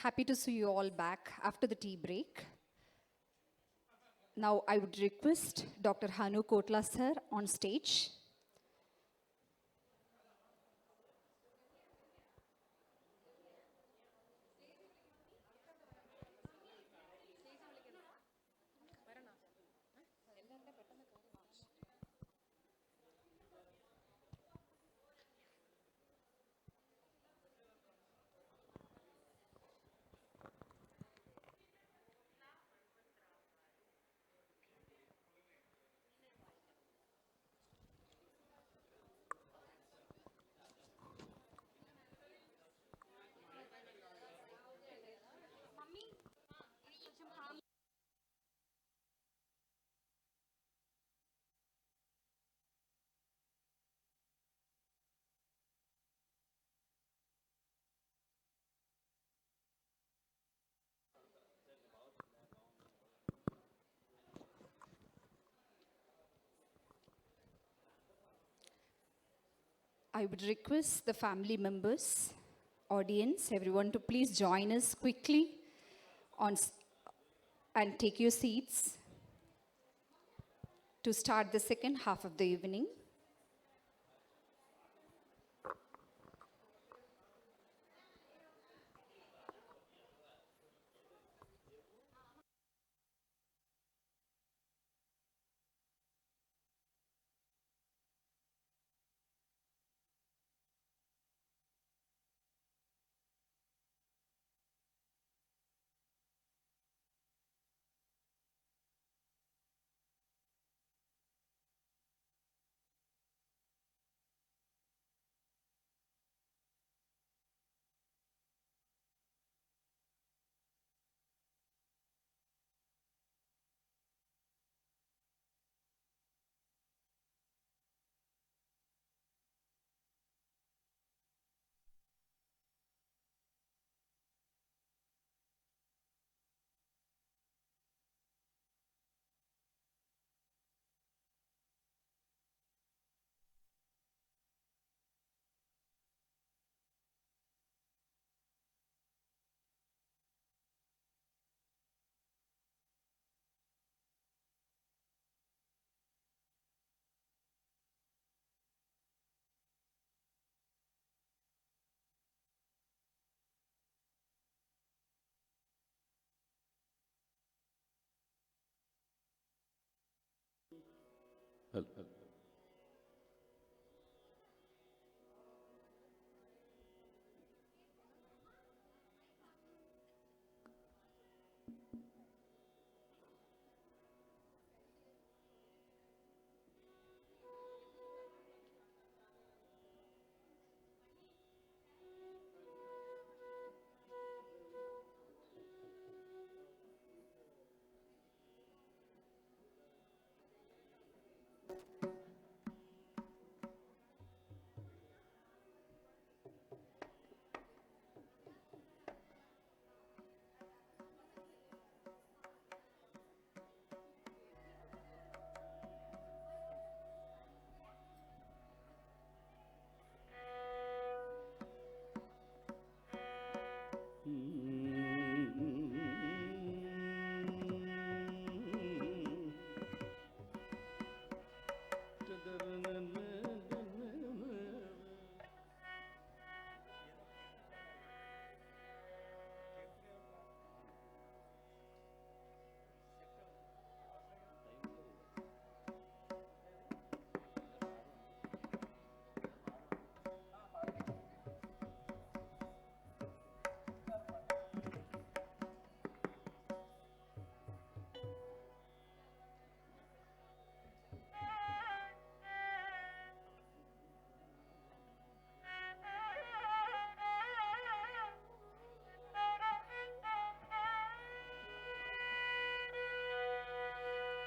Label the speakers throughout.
Speaker 1: Happy to see you all back after the tea break. Now I would request Dr. Hanu Kotla sir on stage. I would request the family members, audience, everyone to please join us quickly and take your seats to start the second half of the evening.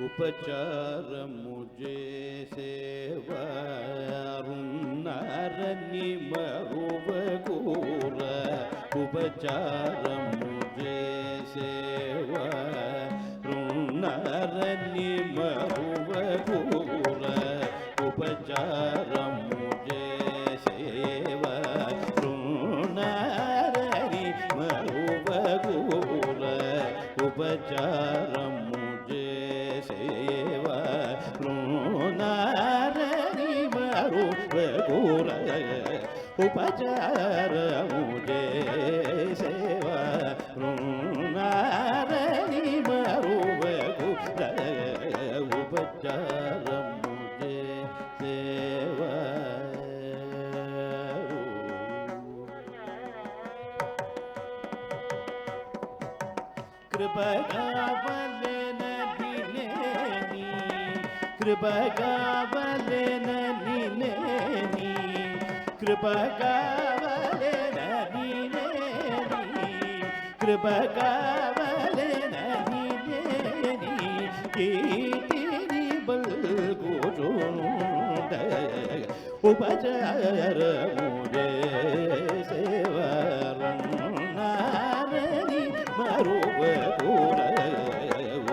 Speaker 2: उपचारमु చేసేవారున్నారని మరువకూర ఉపచారము చేసేవారున్నారని మరువకూర ఉపచారము చేసేవారున్నారని మరువకూర ఉపచారము చేసేవా రుణారని మరువకుర ఉపచారము చేసేవా రుణారని మరువకుర ఉపచారము చేసేవా కృపగావలెనని కృపగావలెనని కృపగావలెనని కృపగావలెనని కీర్తిని బల్గుచుండ ఉపచారము చేసేవారున్నారని మరువకుర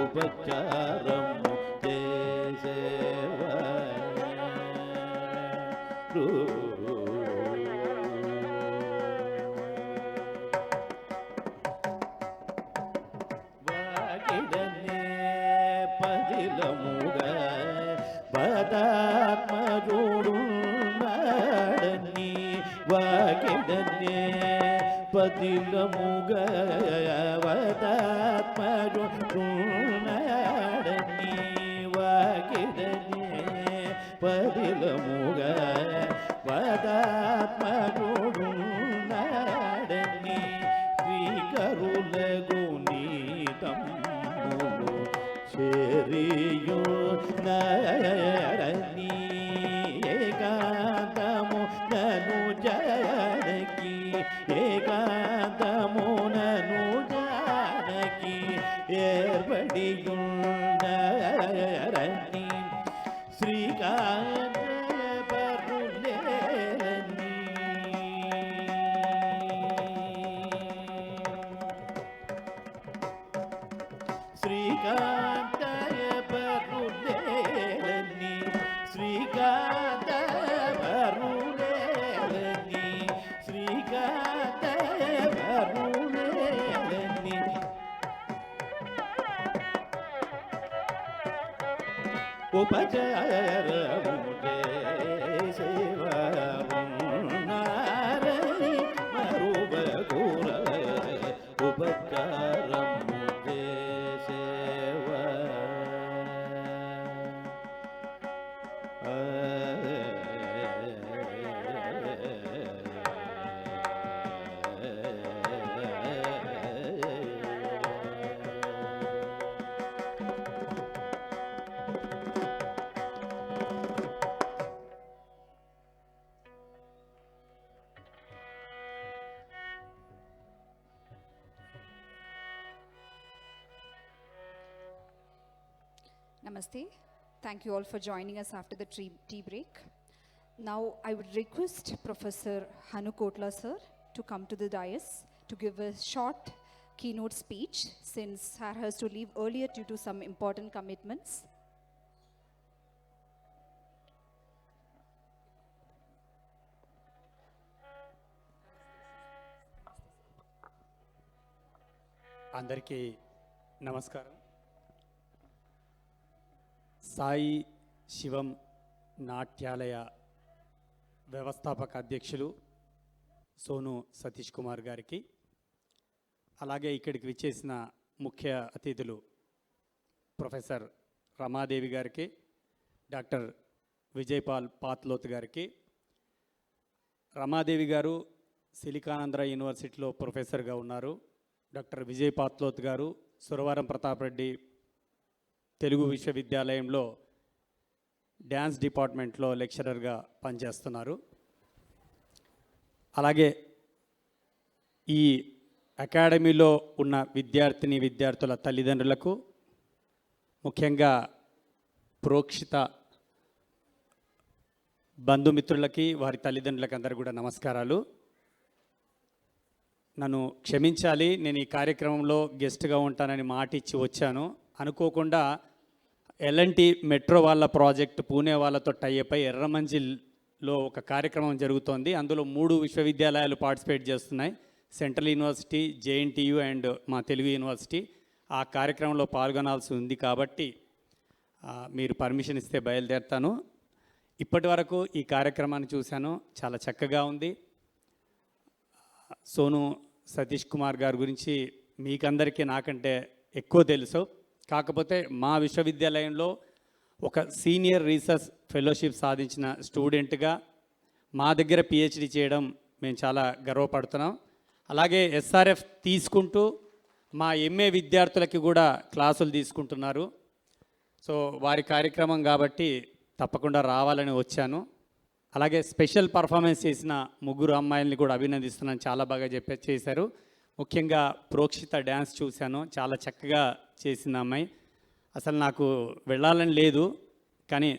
Speaker 2: ఉపచారము చేసేవారు వాకిడనే పదిలముగా పదాత్మజుడున్నాడని వాకిడనే పదిలముగా పదాత్మజుడున్నాడని వాకిడనే పదిలముగా పదాత్మజుడున్నాడని శ్రీకరులగు నీతమ్ములు చేరియు నరని ఏకాంతము నను జానకి ఏకాంతము నను Janaki ఏర్పడియుండరని Srikantha పరులేని Srikantha పరులేని Srikantha పరులేని Srikantha పరులేని ఉపచారము చేసేవారున్నారని మరువకుర ఉపచారము చేసేవా
Speaker 1: Namaste. Thank you all for joining us after the tea break. Now I would request Professor Hanu Kotla sir to come to the dais to give a short keynote speech since sir has to leave earlier due to some important commitments.
Speaker 3: అందరికీ నమస్కారం. సాయి శివం నాట్యాలయ వ్యవస్థాపక అధ్యక్షులు సోను సతీష్ కుమార్ గారికి, అలాగే ఇక్కడికి విచ్చేసిన ముఖ్య అతిథులు ప్రొఫెసర్ రమాదేవి గారికి, డాక్టర్ విజయపాల్ పాత్లోత్ గారికి. రమాదేవి గారు సిలికానాంధ్ర యూనివర్సిటీలో ప్రొఫెసర్గా ఉన్నారు. డాక్టర్ విజయ్ పాత్లోత్ గారు సురవరం ప్రతాప్ రెడ్డి తెలుగు విశ్వవిద్యాలయంలో డ్యాన్స్ డిపార్ట్మెంట్లో లెక్చరర్గా పనిచేస్తున్నారు. అలాగే ఈ అకాడమీలో ఉన్న విద్యార్థుల తల్లిదండ్రులకు, ముఖ్యంగా ప్రోక్షిత బంధుమిత్రులకి, వారి తల్లిదండ్రులకి అందరూ కూడా నమస్కారాలు. నన్ను క్షమించాలి, నేను ఈ కార్యక్రమంలో గెస్ట్గా ఉంటానని మాట ఇచ్చి వచ్చాను. అనుకోకుండా ఎల్ఎన్టీ మెట్రో వాళ్ళ ప్రాజెక్ట్ పూణే వాళ్ళతో టైఅప్ అయి ఎర్రమంజిల్లో ఒక కార్యక్రమం జరుగుతోంది. అందులో 3 విశ్వవిద్యాలయాలు పార్టిసిపేట్ చేస్తున్నాయి, సెంట్రల్ యూనివర్సిటీ, జేఎన్టీయు అండ్ మా తెలుగు యూనివర్సిటీ. ఆ కార్యక్రమంలో పాల్గొనాల్సి ఉంది కాబట్టి మీరు పర్మిషన్ ఇస్తే బయలుదేరుతాను. ఇప్పటి వరకు ఈ కార్యక్రమాన్ని చూశాను, చాలా చక్కగా ఉంది. సోను సతీష్ కుమార్ గారి గురించి మీకందరికీ నాకంటే ఎక్కువ తెలుసు. కాకపోతే మా విశ్వవిద్యాలయంలో ఒక సీనియర్ రీసెర్చ్ ఫెలోషిప్ సాధించిన స్టూడెంట్గా మా దగ్గర పిహెచ్డి చేయడం మేము చాలా గర్వపడుతున్నాం. అలాగే ఎస్ఆర్ఎఫ్ తీసుకుంటూ మా ఎంఏ విద్యార్థులకి కూడా క్లాసులు తీసుకుంటున్నారు. సో వారి కార్యక్రమం కాబట్టి తప్పకుండా రావాలని వచ్చాను. అలాగే స్పెషల్ పర్ఫార్మెన్స్ చేసిన ముగ్గురు అమ్మాయిల్ని కూడా అభినందిస్తున్నాను, చాలా బాగా చేశారు. ముఖ్యంగా ప్రోక్షిత డ్యాన్స్ చూశాను, చాలా చక్కగా చేసిన అమ్మాయి. అసలు నాకు వెళ్ళాలని లేదు, కానీ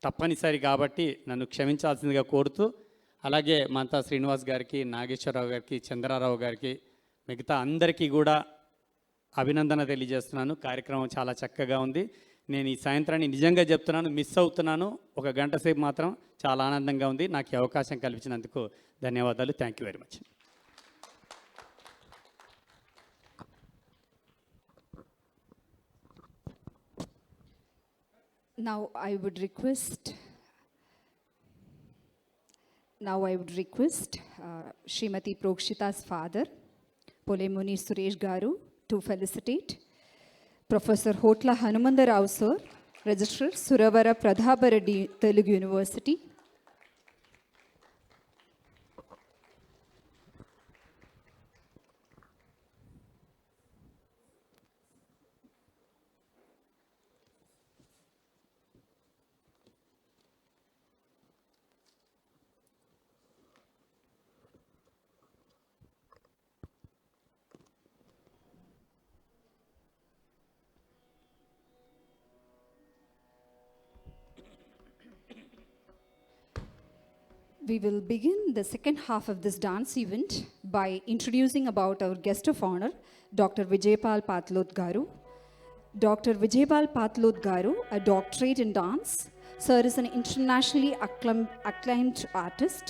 Speaker 3: తప్పనిసరి కాబట్టి నన్ను క్షమించాల్సిందిగా కోరుతూ, అలాగే మంతా శ్రీనివాస్ గారికి, నాగేశ్వరరావు గారికి, చంద్రారావు గారికి, మిగతా అందరికీ కూడా అభినందన తెలియజేస్తున్నాను. కార్యక్రమం చాలా చక్కగా ఉంది. నేను ఈ సాయంత్రాన్ని నిజంగా చెప్తున్నాను, మిస్ అవుతున్నాను. ఒక గంట సేపు మాత్రం చాలా ఆనందంగా ఉంది. నాకు ఈ అవకాశం కల్పించినందుకు ధన్యవాదాలు. Thank you very much.
Speaker 1: Now I would request Srimati Prokshita's father, Polemuni Suresh Garu, to felicitate Professor Hotla Hanumandarao sir, Registrar, Suravara Pradhabareddy Telugu University. We will begin the second half of this dance event by introducing about our guest of honor, Dr. Vijaypal Patlod Garu. Dr. Vijaypal Patlod Garu, a doctorate in dance. Sir is an internationally acclaimed artist.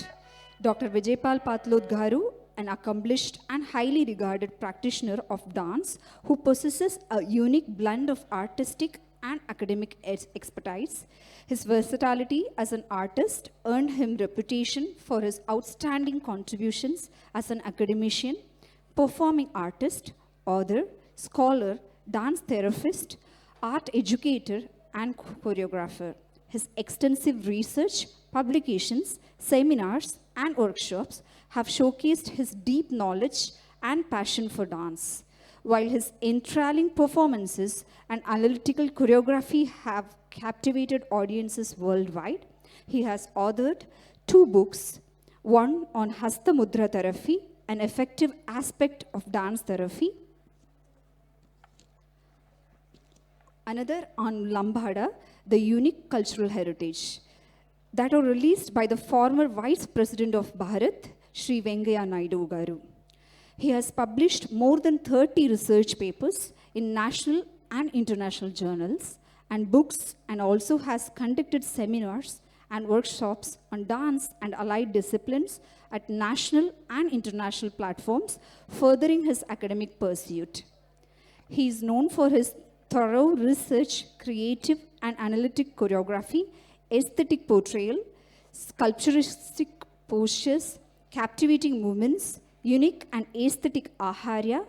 Speaker 1: Dr. Vijaypal Patlod Garu, an accomplished and highly regarded practitioner of dance who possesses a unique blend of artistic and academic expertise. His versatility as an artist earned him reputation for his outstanding contributions as an academician, performing artist, author, scholar, dance therapist, art educator, and choreographer. His extensive research, publications, seminars, and workshops have showcased his deep knowledge and passion for dance. While his enthralling performances and analytical choreography have captivated audiences worldwide, he has authored 2 books, one on Hasta Mudra therapy, an effective aspect of dance therapy, another on Lambada, the unique cultural heritage, that were released by the former Vice President of Bharat, Sri Venkaiah Naidu Garu. He has published more than 30 research papers in national and international journals and books, and also has conducted seminars and workshops on dance and allied disciplines at national and international platforms, furthering his academic pursuit. He is known for his thorough research, creative and analytic choreography, aesthetic portrayal, sculpturistic postures, captivating movements, unique and aesthetic aharya,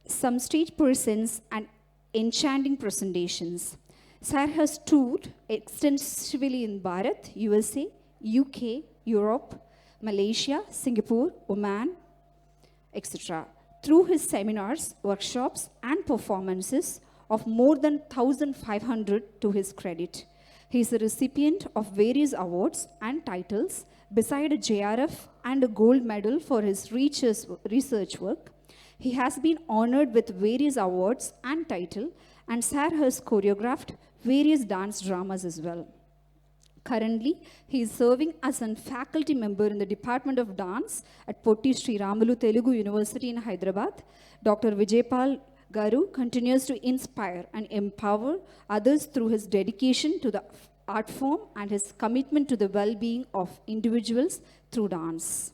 Speaker 1: some stage presence, and enchanting presentations. Sir has toured extensively in Bharat, USA, UK, Europe, Malaysia, Singapore, Oman, etc. Through his seminars, workshops, and performances of more than 1,500 to his credit. He is a recipient of various awards and titles, beside a JRF and a gold medal for his research work. He has been honored with various awards and titles, and Sir has choreographed various dance dramas as well. Currently, he is serving as a faculty member in the Department of Dance at Potti Sri Ramalu Telugu University in Hyderabad. Dr. Vijaypal Garu continues to inspire and empower others through his dedication to the art form and his commitment to the well-being of individuals through dance.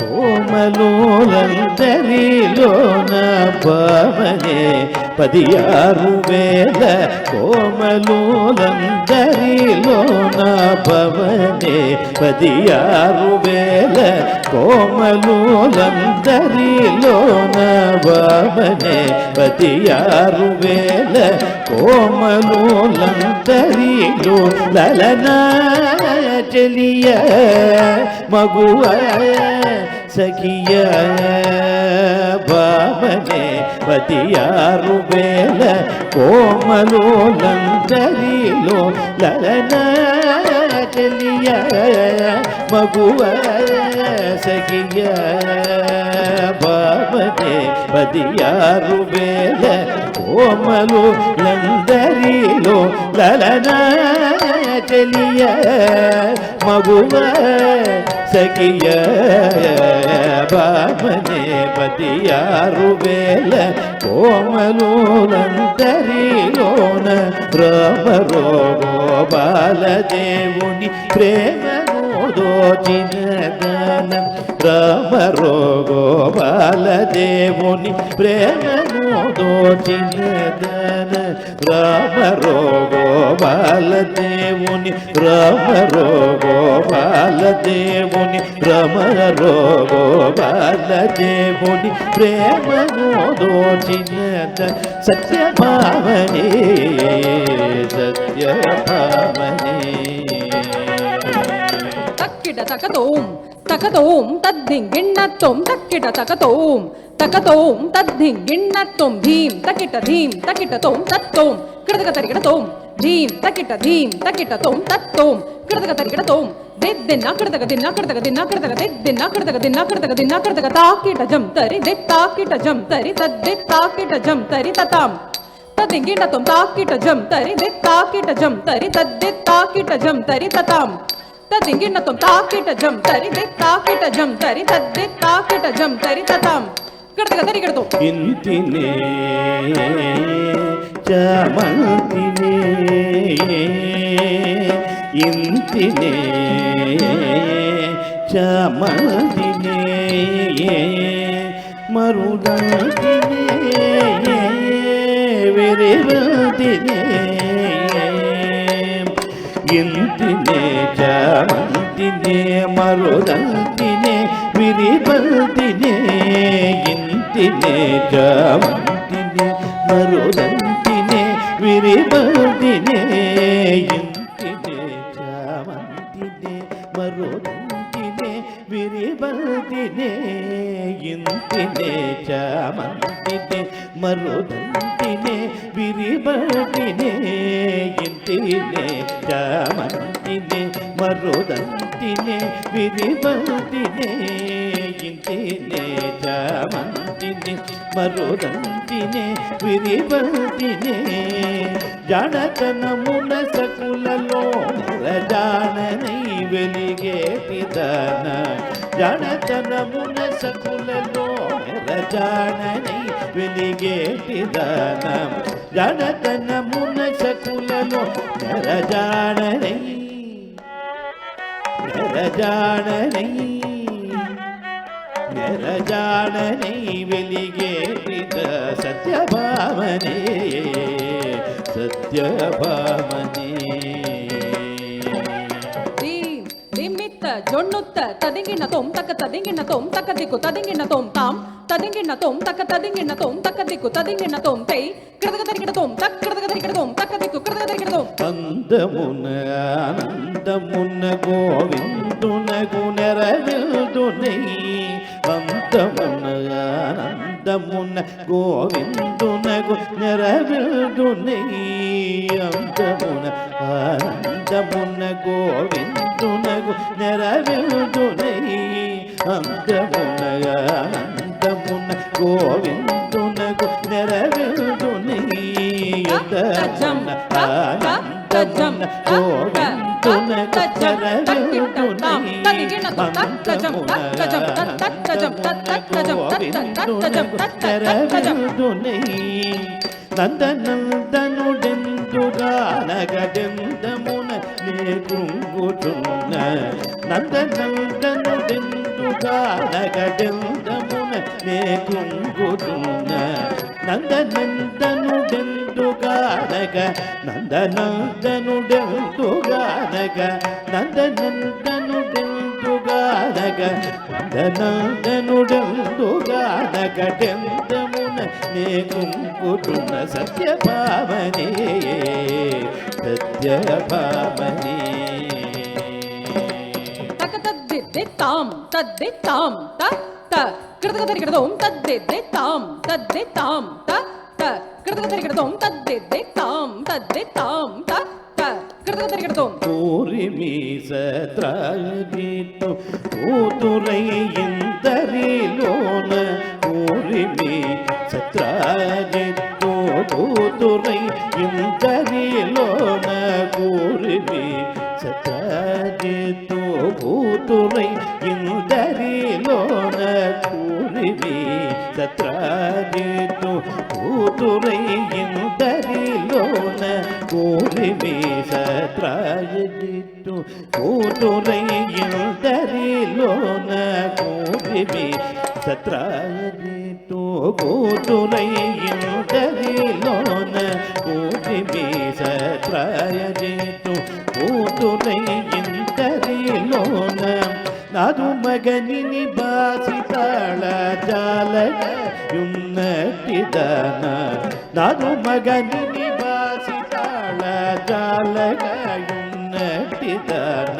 Speaker 2: కోమలోలందరిలోన భామనే 16,000 కోమలోలందరిలోన భవనే 16,000 కోమలోలందరిలోన భవనే 16,000 కోమలోలందరిలో లలనా చెలియ మగువ సఖియ భామనే 16,000 కోమలోలందరిలో లలనా చెలియ మగువ సఖియ భామనే 16,000 కోమలోలందరిలో లలనా చెలియ మగువ సఖియ భామనే 16,000 కోమలోలందరిలోన రామరో గోపాలదేవుని ప్రేమను దోచిన దానం రామరో గోపాలదేవుని ప్రేమను దోచిన దాన రామరో గోపాలదేవుని రామరో గోపాలదేవుని రమరో గోపాలదేవుని ప్రేమను దోచిన సత్యభామనే సత్యభామనే
Speaker 4: తక్కిట తకతోం తకతోం తద్దింగిన్నత్తోం తక్కిట తకతోం తకతోం తద్దింగిన్నత్తోం ధీం తకిట తోం తత్తోం కృతక తరిగిడతోం ధీం తకిట తోం తత్తోం కృతక తరిగిడతోం దిన్న కృతక దిన్న కృతక దిన్న కృతక దిన్న కృతక దిన్న కృతక దిన్న కృతక తాకిట జం తరి దిత్తాకిట జం తరి తద్దిత్తాకిట జం తరి తతాం తదింగిన్నత్తోం తాకిట జం తరి దిత్తాకిట జం తరి తద్దిత్తాకిట జం తరి తతాం తదింగిన్నత్తోం తాకిట జం తరి దిత్తాకిట జం తరి తద్దిత్తాకిట జం తరి తతాం కృతక తరిగిడతోం
Speaker 2: ఇంతినే చామంతినే ఇంతినే చామంతినే మరుదంతినే విరివంతినే ఇంతినే చామంతినే మరుదంతినే విరివంతినే ఇంతినే చామంతినే మరుదంతినే విరివంతినే ఇంతినే చామంతినే మరుదంతినే విరివంతినే ఇంతినే చామంతినే మరుదంతినే విరివంతినే ఇంతినే చామంతినే మరుదంతినే విరివంతినే ఇంతినే చామంతినే మరుదంతినే విరివంతినే జానతనమున సకులలో జాననై వెలిగేటిదన జానతనమున సకులలో జాననై వెలిగేటిదన జానతనమున సకులలో జాననై జాననై నెరజాననై వెలిగేటిద సత్యభామనే సత్యభామనే
Speaker 4: నిమిత్త జొన్నుత్త తదింగిన్నతోం తక్క తదింగిన్నతోం తక్క దిక్కు తదింగిన్నతోం తాం తదింగిన్నతోం తక్క తదింగిన్నతోం తక్క దిక్కు తదింగిన్నతోం తై కృతక తరిగిడతోం తక్క కృతక తరిగిడతోం తక్క దిక్కు కృతక తరిగిడతోం
Speaker 2: అందమున ఆనందమున గోవిందునగు నెరవేల్దునై అందమున ఆనందమున గోవిందునగు నెరవేల్దునై అందమున ఆనందమున గోవిందునగు నెరవేల్దునై అందమున ఆనందమున గోవిందునగు నెరవేల్దునై అందమున ఆనందమున గోవిందునగు నెరవేల్దునై నందనందనుడెందుగానగదెందమున కృంగుచున్న నందనందనుడెందుగానగడెందమున నే కృంగుచున్న నందనందనుడెందుగానగ నందనందనుడెందుగానగ నందనందనుడెందుగానగ నందనందనుడెందుగానగడెందమున నే కృంగుచున్న సత్యభామనే సత్యభామనే
Speaker 4: తక తద్దిద్దే తాం తద్దే తాం త త కృతక తరిగడదోం తద్దిద్దే తాం తద్దే తాం త త కృతక తరిగడదోం తద్దిద్దే తాం తద్దే తాం త త కృతక తరిగడదోం
Speaker 2: கூறி மீசத்ராயிட்டு கூதுரை இந்தரிலோன கூறி மீசத்ராயிட்டு கூதுரை இந்தரிலோன கூறி மீசத்ராயிட்டு கூதுரை இந்தரிலோன கூறி மீசத்ராயிட்டு கூதுரை இந்தரிலோன கூறி மீசத்ராயிட்டு கூதுரை இந்தரிலோன கூறி மீசத்ராயிட்டு கூதுரை இந்தரிலோன கூறி மீசத்ராயிட்டு ಕೂತುರೈ ಇಂದರಿಲೋನ ನಾದು ಮಗನಿನಿ ಬಾಸಿತಾಳ ಜಾಲಗಯುನ್ನಟ್ಟಿದನ ನಾದು ಮಗನಿನಿ ಬಾಸಿತಾಳ ಜಾಲಗಯುನ್ನಟ್ಟಿದನ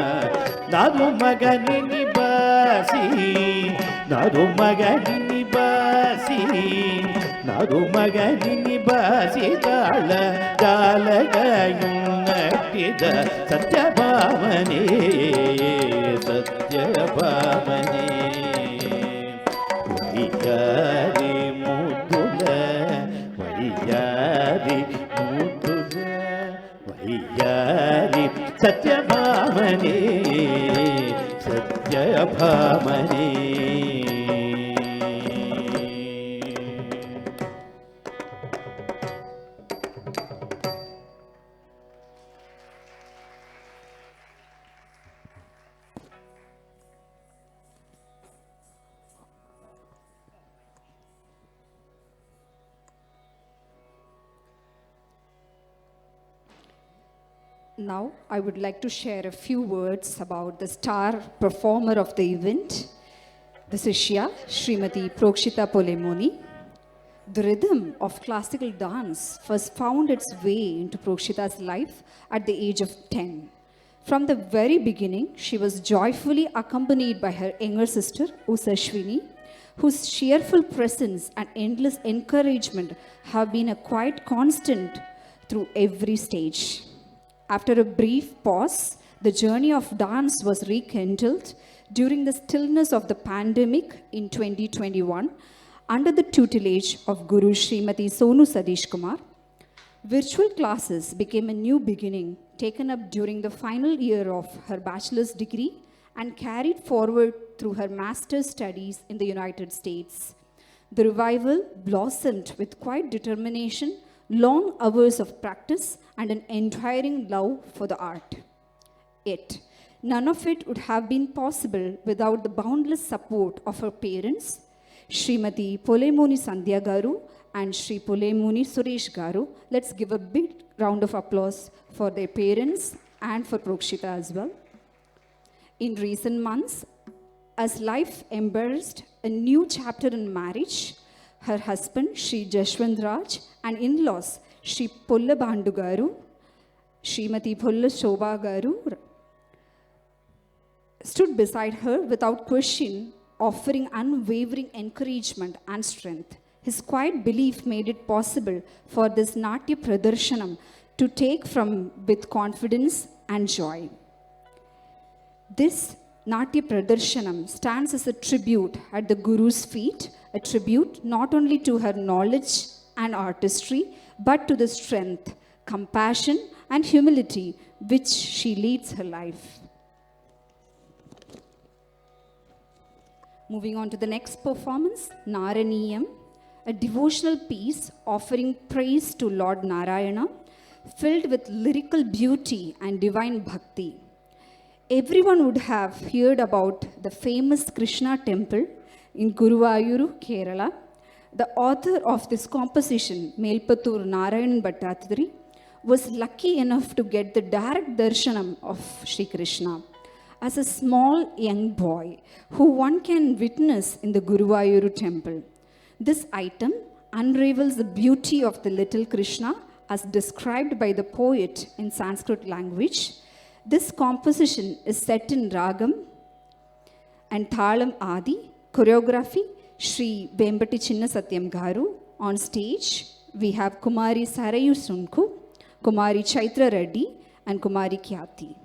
Speaker 2: ನಾದು ಮಗನಿನಿ ಬಾಸಿ ನಾದು ಮಗನಿನಿ ಬಾಸಿ ನಾದು ಮಗನಿನಿ ಬಾಸಿತಾಳ ಜಾಲಗಯುನ್ನಟ್ಟಿದ ಸತ್ಯಭಾಮನೇ ಸತ್ಯಭಾಮನೇ ವೈಯಾರಿ ಮುದ್ದುಲ ವೈಯಾರಿ ಮುದ್ದುಲ ವೈಯಾರಿ ಸತ್ಯಭಾಮನೇ ಸತ್ಯಭಾಮನೇ
Speaker 1: Now, I would like to share a few words about the star performer of the event, the Shishya, Srimati Prokshita Polemoni. The rhythm of classical dance first found its way into Prokshita's life at the age of 10. From the very beginning, she was joyfully accompanied by her younger sister, Usashwini, whose cheerful presence and endless encouragement have been a quiet constant through every stage. After a brief pause, the journey of dance was rekindled during the stillness of the pandemic in 2021 under the tutelage of Guru Srimati Sonu Sadish Kumar. Virtual classes became a new beginning taken up during the final year of her bachelor's degree and carried forward through her master's studies in the United States. The revival blossomed with quiet determination, long hours of practice, and an enduring love for the art. Yet, none of it would have been possible without the boundless support of her parents, Srimati Polemoni Sandhya Garu and Sri Polemoni Suresh Garu. Let's give a big round of applause for their parents and for Prokshita as well. In recent months, as life embraced a new chapter in marriage, her husband, Sri Jashwant Raj, and in-laws, Sri Pulla Bandu Garu, Srimati Pulla Shobha Garu, stood beside her without question, offering unwavering encouragement and strength. His quiet belief made it possible for this Natya Pradarshanam to take from with confidence and joy. This Natya Pradarshanam stands as a tribute at the Guru's feet, a tribute not only to her knowledge and artistry, but to the strength, compassion, and humility which she leads her life. Moving on to the next performance, Naraniyam, a devotional piece offering praise to Lord Narayana, filled with lyrical beauty and divine bhakti. Everyone would have heard about the famous Krishna temple in Guruvayuru, Kerala. The author of this composition, Melpattur Narayan Bhattacharya, was lucky enough to get the direct darshanam of Sri Krishna as a small young boy who one can witness in the Guruvayuru temple. This item unravels the beauty of the little Krishna as described by the poet in Sanskrit language. This composition is set in Ragam and Thalam Adi. Choreography, Sri Vembati Chinna Satyam Garu. On stage, we have Kumari Sarayu Sunku, Kumari Chaitra Reddy, and Kumari Kyati.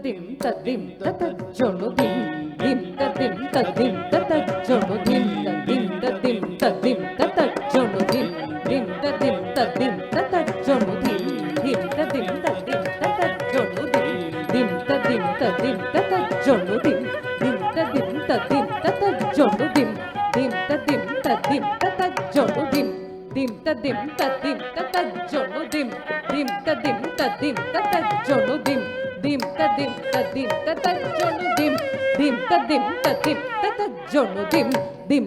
Speaker 4: Dim tadim tatajonu dim dim tadim tadim tatajonu dim tadim tadim tatajonu dim dim tadim tatajonu dim dim tadim tatajonu dim dim tadim tatajonu dim dim tadim tatajonu dim dim tadim tatajonu dim dim tadim tatajonu dim dim tadim tatajonu dim dim tadim tatajonu dim dim tadim tatajonu dim dim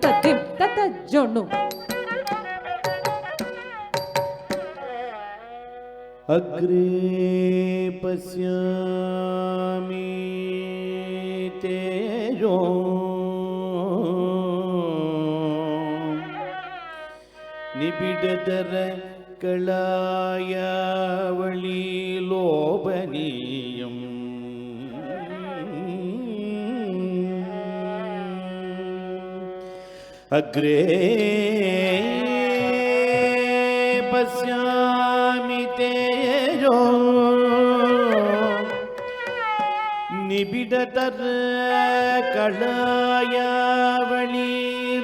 Speaker 4: tadim tatajonu.
Speaker 2: Agre pasyami tejo nibidadara kalayavali lobaniyam agre pasyami tejo nibidadara kalayavali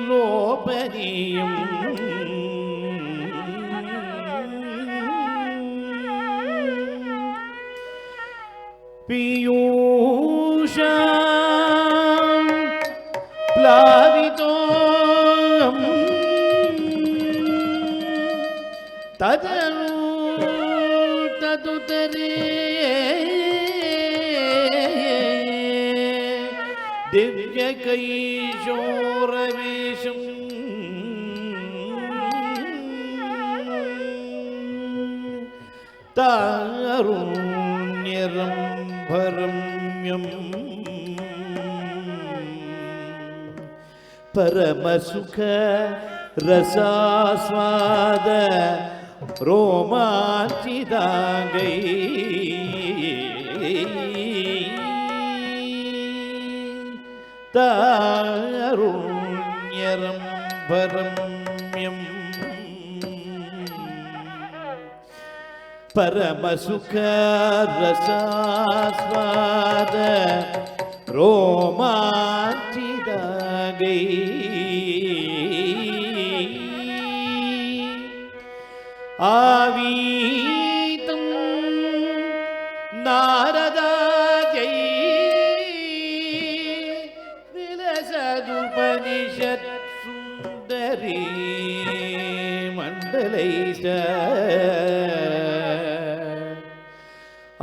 Speaker 2: lobaniyam Piyusham plavitom tadanu tadutare divya kaishoravesham tarunyaram Paramyam Paramasukha Rasaswada Romantidangai Tarunyaram Paramyam Paramasukha rasasvada romantidagai avitam naradajai vilasadupanishat sundari mandalaisa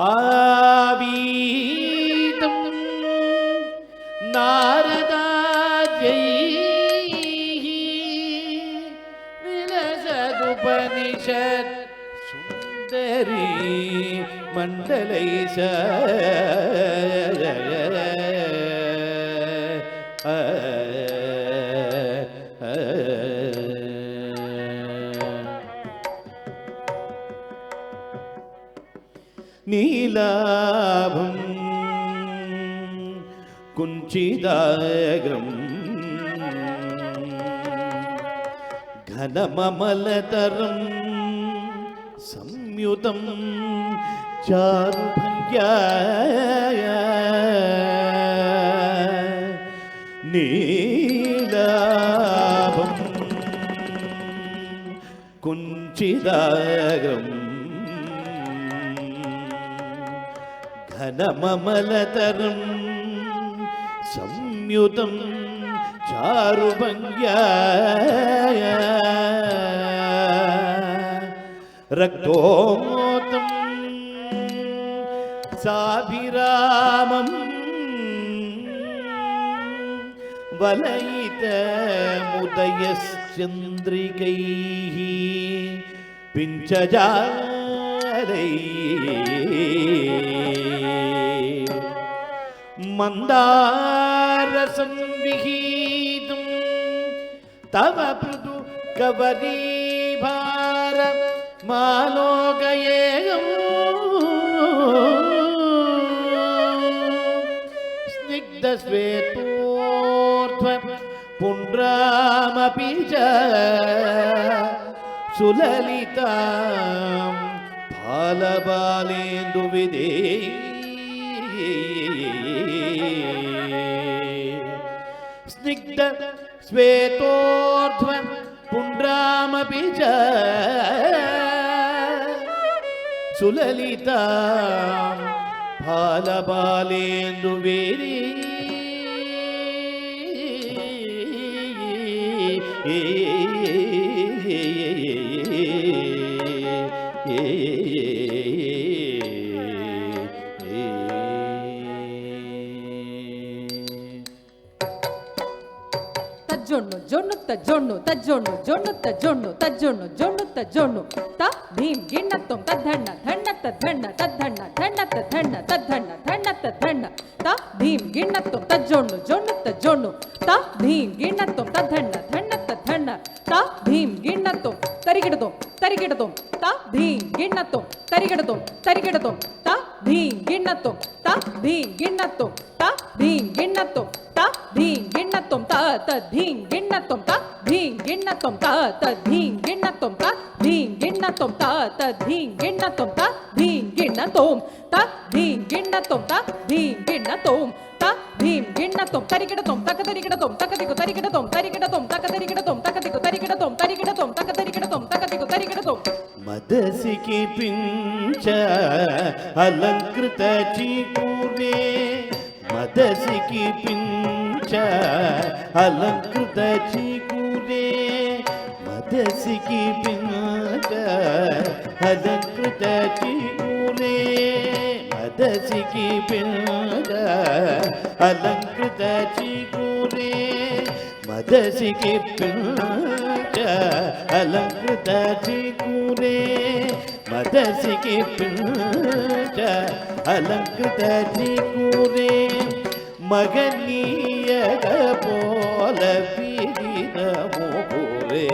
Speaker 2: Avi मण्डलैः नीलाभं कुञ्चिदाग्रम् घनममलतरं संयुतं चारुभङ्ग्या नीलाभं कुञ्चिदाग्रम् घनममलतरं संयुतं चारुभङ्ग्या रक्तोमोतं साभिरामं वलयितमुदयश्चन्द्रिकैः पिञ्चजालैः मन्दारसंविहीतं तव मृदु कवरीभार मालोकयेयम् स्निग्धश्वेतोर्ध्व पुण्ड्रामपि च सुललितां फालबालेन्दुविदे स्निग्ध श्वेतोर्ध्व पुण्ड्रामपि च सुललितां फालबालेन्दुविदे
Speaker 4: ತಜ್ಜೊಣ್ಣು ಜೊಣ್ಣು ತಜ್ಜೊಣ್ಣು ತಜ್ಜೊಣ್ಣು ಜೊಣ್ಣು ತಜ್ಜೊಣ್ಣು ತಜ್ಜೊಣ್ಣು ಜೊಣ್ಣು ತಜ್ಜೊಣ್ಣು ತ ಭೀಮ್ ಗಿಣ್ಣತ್ತೊಂ ತದ್ಧಣ್ಣ ಧಣ್ಣ ತದ್ಧಣ್ಣ ತದ್ಧಣ್ಣ ಧಣ್ಣ ತದ್ಧಣ್ಣ ತದ್ಧಣ್ಣ ಧಣ್ಣ ತದ್ಧಣ್ಣ ತ ಭೀಮ್ ಗಿಣ್ಣತ್ತೊಂ ತಜ್ಜೊಣ್ಣು ಜೊಣ್ಣು ತಜ್ಜೊಣ್ಣು ತ ಭೀಮ್ ಗಿಣ್ಣತ್ತೊಂ ತದ್ಧಣ್ಣ ಧಣ್ಣ ತದ್ಧಣ್ಣ ತ ಭೀಮ್ ಗಿಣ್ಣತ್ತೊಂ ತರಿಗಿಡದೊಂ ತರಿಗಿಡದೊಂ ತ ಭೀಮ್ ಗಿಣ್ಣತ್ತೊಂ ತರಿಗಿಡದೊಂ ತರಿಗಿಡದೊಂ ತ ಭೀಮ್ ಗಿಣ್ಣತ್ತೊಂ ತ ಭೀಮ್ ಗಿಣ್ಣತ್ತೊಂ ತ ಭೀಮ್ ಗಿಣ್ಣತ್ತೊಂ ತ ಭೀಮ್ ಗಿಣ್ಣತ್ತೊಂ ತ ತದ್ಧೀಂ ಗಿಣ್ಣತ್ತೊಂ ತ ಭೀಮ್ ಗಿಣ್ಣತ್ತೊಂ ತ ತದ್ಧೀಂ ಗಿಣ್ಣತ್ತೊಂ ತ ಭೀಮ್ ಗಿಣ್ಣತ್ತೊಂ ತ ತದ್ಧೀಂ ಗಿಣ್ಣತ್ತೊಂ ತ ಭೀಮ್ ಗಿಣ್ಣತ್ತೊಂ ತ ಭೀಮ್ ಗಿಣ್ಣತ್ತೊಂ ತ ಭೀಮ್ ಗಿಣ್ಣತ್ತೊಂ ತ ಭೀಮ್ ಗಿಣ್ಣತ್ತೊಂ ತರಿಗಿಡತೊಂ ತಕದರಿಗಿಡತೊಂ ತಕದಿಗು ತರಿಗಿಡತೊಂ ತರಿಗಿಡತೊಂ ತಕದರಿಗಿಡತೊಂ ತಕದಿಗು ತರಿಗಿಡತೊಂ ತರಿಗಿಡತೊಂ ತಕದರಿಗಿಡತೊಂ ತಕದಿಗು ತರಿಗಿಡತೊಂ
Speaker 2: मदसिकी पिंच अलंकृत चीकूरे मदसिकी पिंच अलंकृत चीकूरे मदसिकी पिंच अलंकृत चीकूरे मदसिकी पिंच अलंकृत चीकूरे मदसिकी पिंच अलंकृत चीकूरे मदसिकी पिंच अलंकृत चीकूरे मगनीयग पोल पीरिद मोरे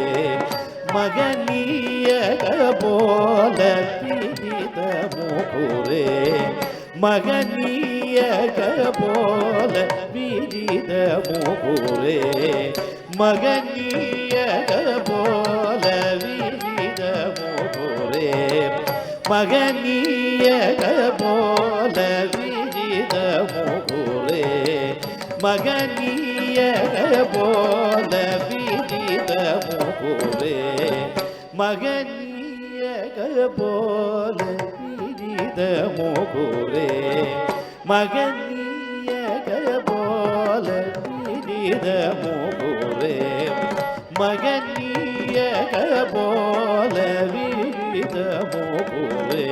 Speaker 2: मगनीयग पोल पीरिद मोरे मगनीयग पोल पीरिद मोरे मगनीयग पोल पीरिद मोरे मगनीयग पोल पीरिद मोरे मगनीयग पोल पीरिद मोरे मगनीयग पोल पीरिद मोरे मगनीयग पोल पीरिद मोरे मगनीयग पोल पीरिद मोरे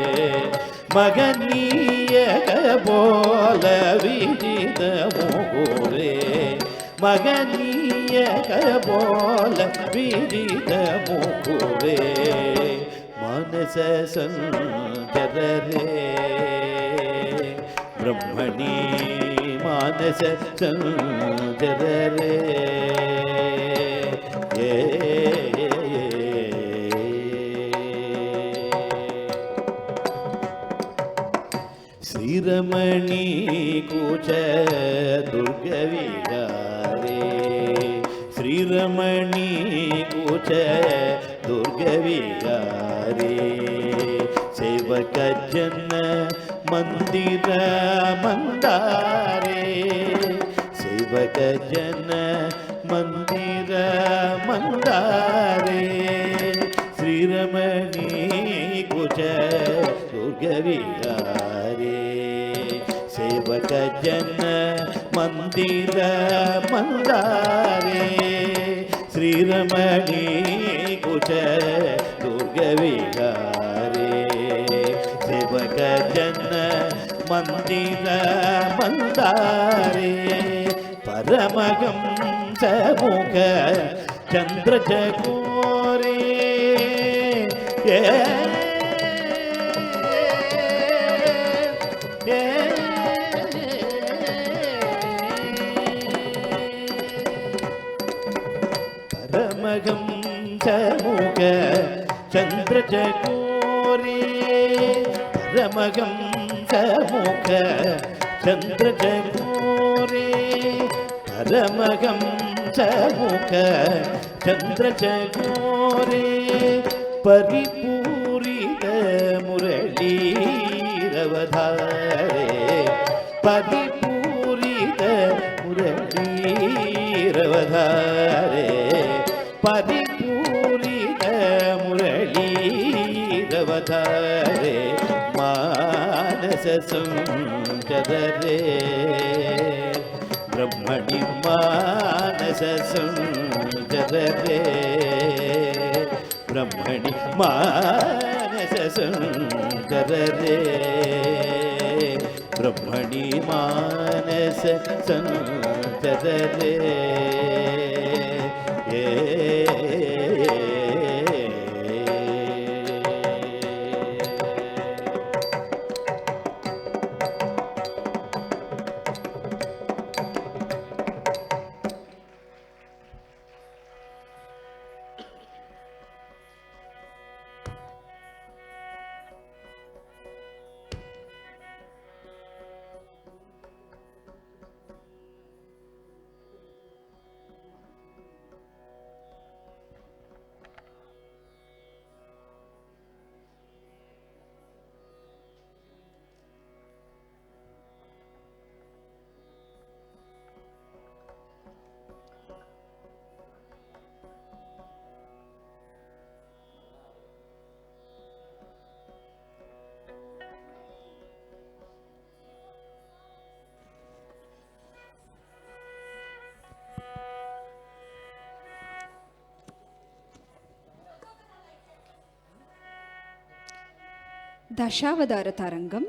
Speaker 2: मगनीयग पोल पीरिद मोरे मगनीयग पोल पीरिद मोरे ಮಾನಸ ಸಂಚರರೆ ಬ್ರಹ್ಮಣಿ ಮಾನಸ ಸಂಚರರೆ ಶ್ರೀರಮಣಿ ಕೂಚ ದುರ್ಗವಿಹಾರೇ ಶ್ರೀರಮಣಿ ಕೂಚ ದುರ್ಗವಿಹಾರೇ ಸೇವಕ ಜನ ಮಂದಿರ ಮಂದಾರೇ ಸೇವಕ ಜನ ಮಂದಿರ ಮಂದಾರೇ ಶ್ರೀರಮಣಿ ಕುಚ ದುರ್ಗವಿಹಾರೇ ಸೇವಕ ಜನ ಮಂದಿರ ಮಂದಾರೇ ಶ್ರೀರಮಣಿ ಕುಚ ದುರ್ಗವಿಹಾರೇ ಸೇವಕ ಜನ ಮಂದಿರ ಮಂದಾರೇ ಪರಮಗಂ ಮುಖ ಚಂದ್ರ ಚಕೋರೇ ಪರಮಗಂ ಮುಖ ಚಂದ್ರ ಚಕೋರೇ ಪರಮಗಂ ಮುಖ ಚಂದ್ರ ಚಕೋರೇ ಪರಮಗಂ ಮುಖ ಚಂದ್ರ ಚಕೋರೇ ಪರಿಪೂರಿತ ಮುರಳೀರವಧಾರೆ ಪರಿಪೂರಿತ ಮುರಳೀರವಧಾರೆ ಪರಿಪೂರಿತ ಮುರಳೀರವಧಾರೆ ಮಾನಸ ಸಂಚರರೆ ಬ್ರಹ್ಮಣಿ ಮಾನಸ ಸಂಚರರೆ ಬ್ರಹ್ಮಣಿ ಮಾನಸ ಸಂಚರರೆ ಬ್ರಹ್ಮಣಿ ಮಾನಸ ಸಂಚರರೆ
Speaker 1: Dashavadara Tarangam,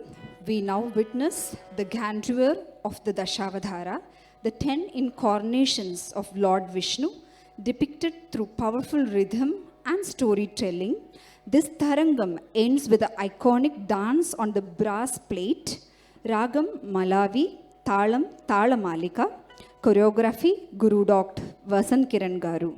Speaker 1: we now witness the grandeur of the Dashavadara, the 10 incarnations of Lord Vishnu, depicted through powerful rhythm and storytelling. This Tarangam ends with the iconic dance on the brass plate, Ragam Malavi, Talam Talamalika, choreography Guru Dr. Vasant Kiran Garu.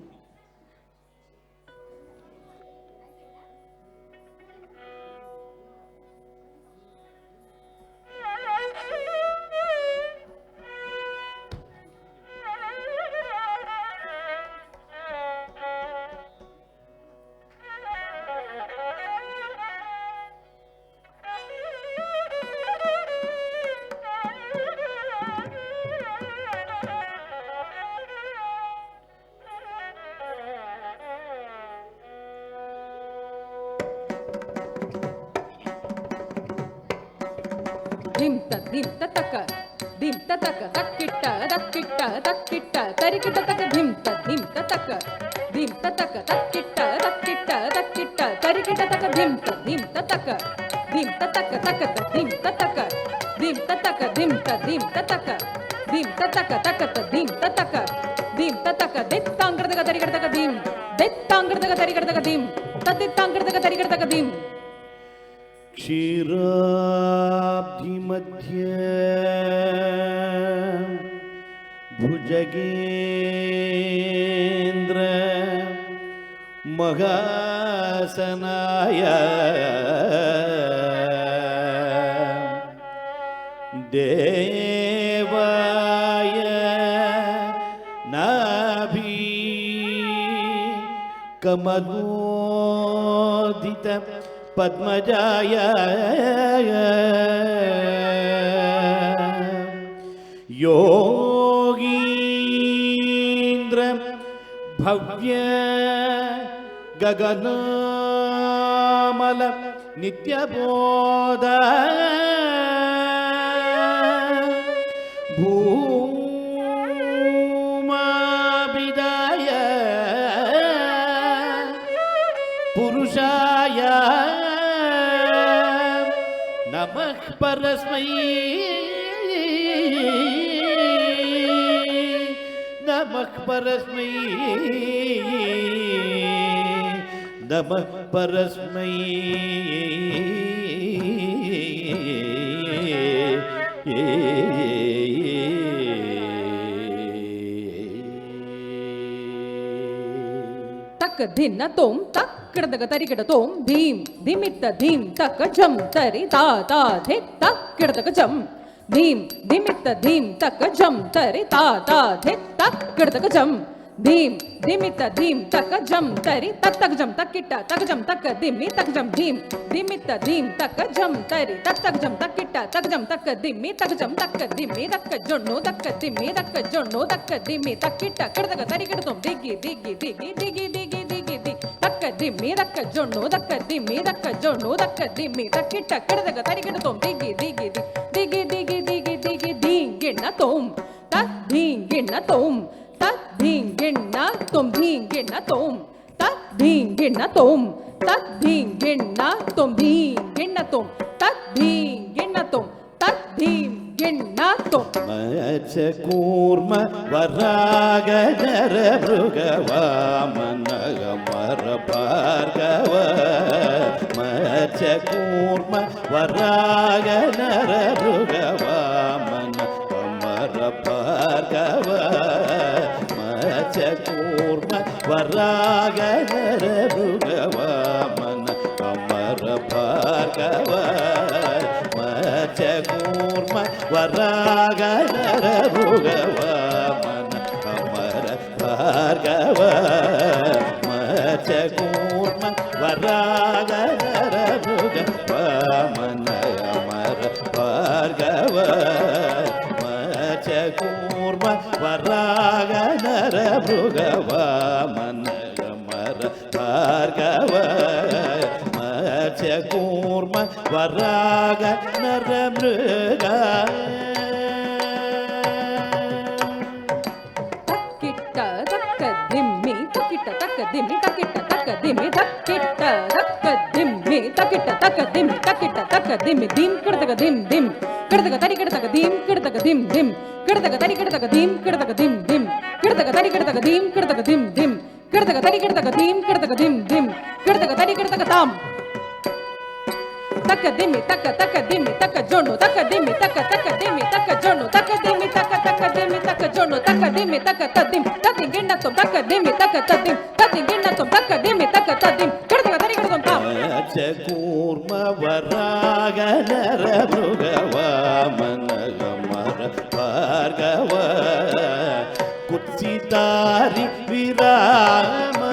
Speaker 4: ಧಿಂ ತ ತಕ ಧಿಂ ತ ತಕ ತಕ್ಕಿಟ್ಟ ತಕ್ಕಿಟ್ಟ ತಕ್ಕಿಟ್ಟ ತರಿಕಿಟ ತಕ ಧಿಂ ತ ತಕ ಧಿಂ ತ ತಕ ತಕ್ಕಿಟ್ಟ ತಕ್ಕಿಟ್ಟ ತಕ್ಕಿಟ್ಟ ತರಿಕಿಟ ತಕ ಧಿಂ ತ ತಕ ಧಿಂ ತ ತಕ ತಕತ ಧಿಂ ತ ತಕ ಧಿಂ ತ ತಕ ಧಿಂ ತ ತಕ ಧಿಂ ತ ತಕ ತಕತ ಧಿಂ ತ ತಕ ದೆತ್ತಾಂಗ್ರದಗ ತರಿಗಡದಗ ಧಿಂ ದೆತ್ತಾಂಗ್ರದಗ ತರಿಗಡದಗ ಧಿಂ तद्दित्तां कृतक तरिकृतक धिं
Speaker 2: क्षीराब्धिमध्य भुजगेन्द्र महासनाय देवाय नाभि कमलोदित पद्मजाय योगीन्द्र भव्य गगनामल नित्यबोध भूमाभिदाय पुरुषाय नमः परस्मै नमः परस्मै नमः परस्मै
Speaker 4: तक धिन्न तोम तक कृतक तरिकृत तोम धीम धिमित्त धीम तक जम तरि ता धि तक कृतक जम धीम धिमित्त धीम तक जम तरि ता धि तक कृतक जम धीम धिमित्त धीम तक जम तरि तक जम तक किट्ट तक जम तक धिमि तक जम धीम धिमित्त धीम तक जम तरि तक जम तक किट्ट तक जम तक धिमि तक जम तक धिमि तक जोन्नो तक धिमि तक जोन्नो तक धिमि तक किट्ट कृतक तरिकृत तोम दिगि दिगि दिगि दिगि दिगि दिगि दिगि तक धिमि तक जोन्नो तक धिमि तक जोन्नो तक धिमि तक किट्ट कृतक तरिकृत तोम दिगि दिगि दिगि दिगि दिगि दिगि धिंगिण्ण तोम तक धिंगिण्ण तोम तक धिंगिण्ण तोम धिंगिण्ण तोम तक धिंगिण्ण तोम तक धिंगिण्ण तोम धिंगिण्ण तोम तक धिंगिण्ण तोम तक धिंगिण्ण तोम
Speaker 2: मत्स्यकूर्म वराग नर मृग वामन अमर भार्गव मत्स्यकूर्म वराग नर मृग वामन अमर भार्गव मत्स्यकूर्म वराग नर मृग वामन अमर भार्गव मत्स्यकूर्म वराग नर मृग वामन अमर भार्गव मत्स्यकूर्म वराग नर मृग वामन अमर भार्गव मत्स्यकूर्म वराग नर मृग वामन अमर भार्गव मत्स्यकूर्म वराग नर मृग
Speaker 4: तक्किट्ट तक्क धिम्मि तक्किट्ट तक्क धिम्मि तक्किट्ट तक्क धिम्मि तक्किट्ट तक्क धिम्मि तक्किट्ट तक्क धिम्मि तक्किट्ट तक्क धिम्मि धीम कृतक धिम धीम कृतक तरिकृतक धीम कृतक धिम धीम कृतक तरिकृतक धीम कृतक धिम धीम कृतक तरिकृतक धीम कृतक धिम धीम कृतक तरिकृतक धीम कृतक धिम धीम कृतक तरिकृतक ताम तक धिमि तक धिमि तक जोनो तक धिमि तक धिमि तक जोनो तक धिमि तक धिमि तक जोनो तक धिमि तक तदिम तदिम गिण्ण तुम तक धिमि तक तदिम तदिम गिण्ण तुम तक धिमि तक तदिम कृतक तरिकृतम ताम
Speaker 2: मत्स्यकूर्म वराग नर मृग वामन अमर भार्गव कुत्सितारि विराम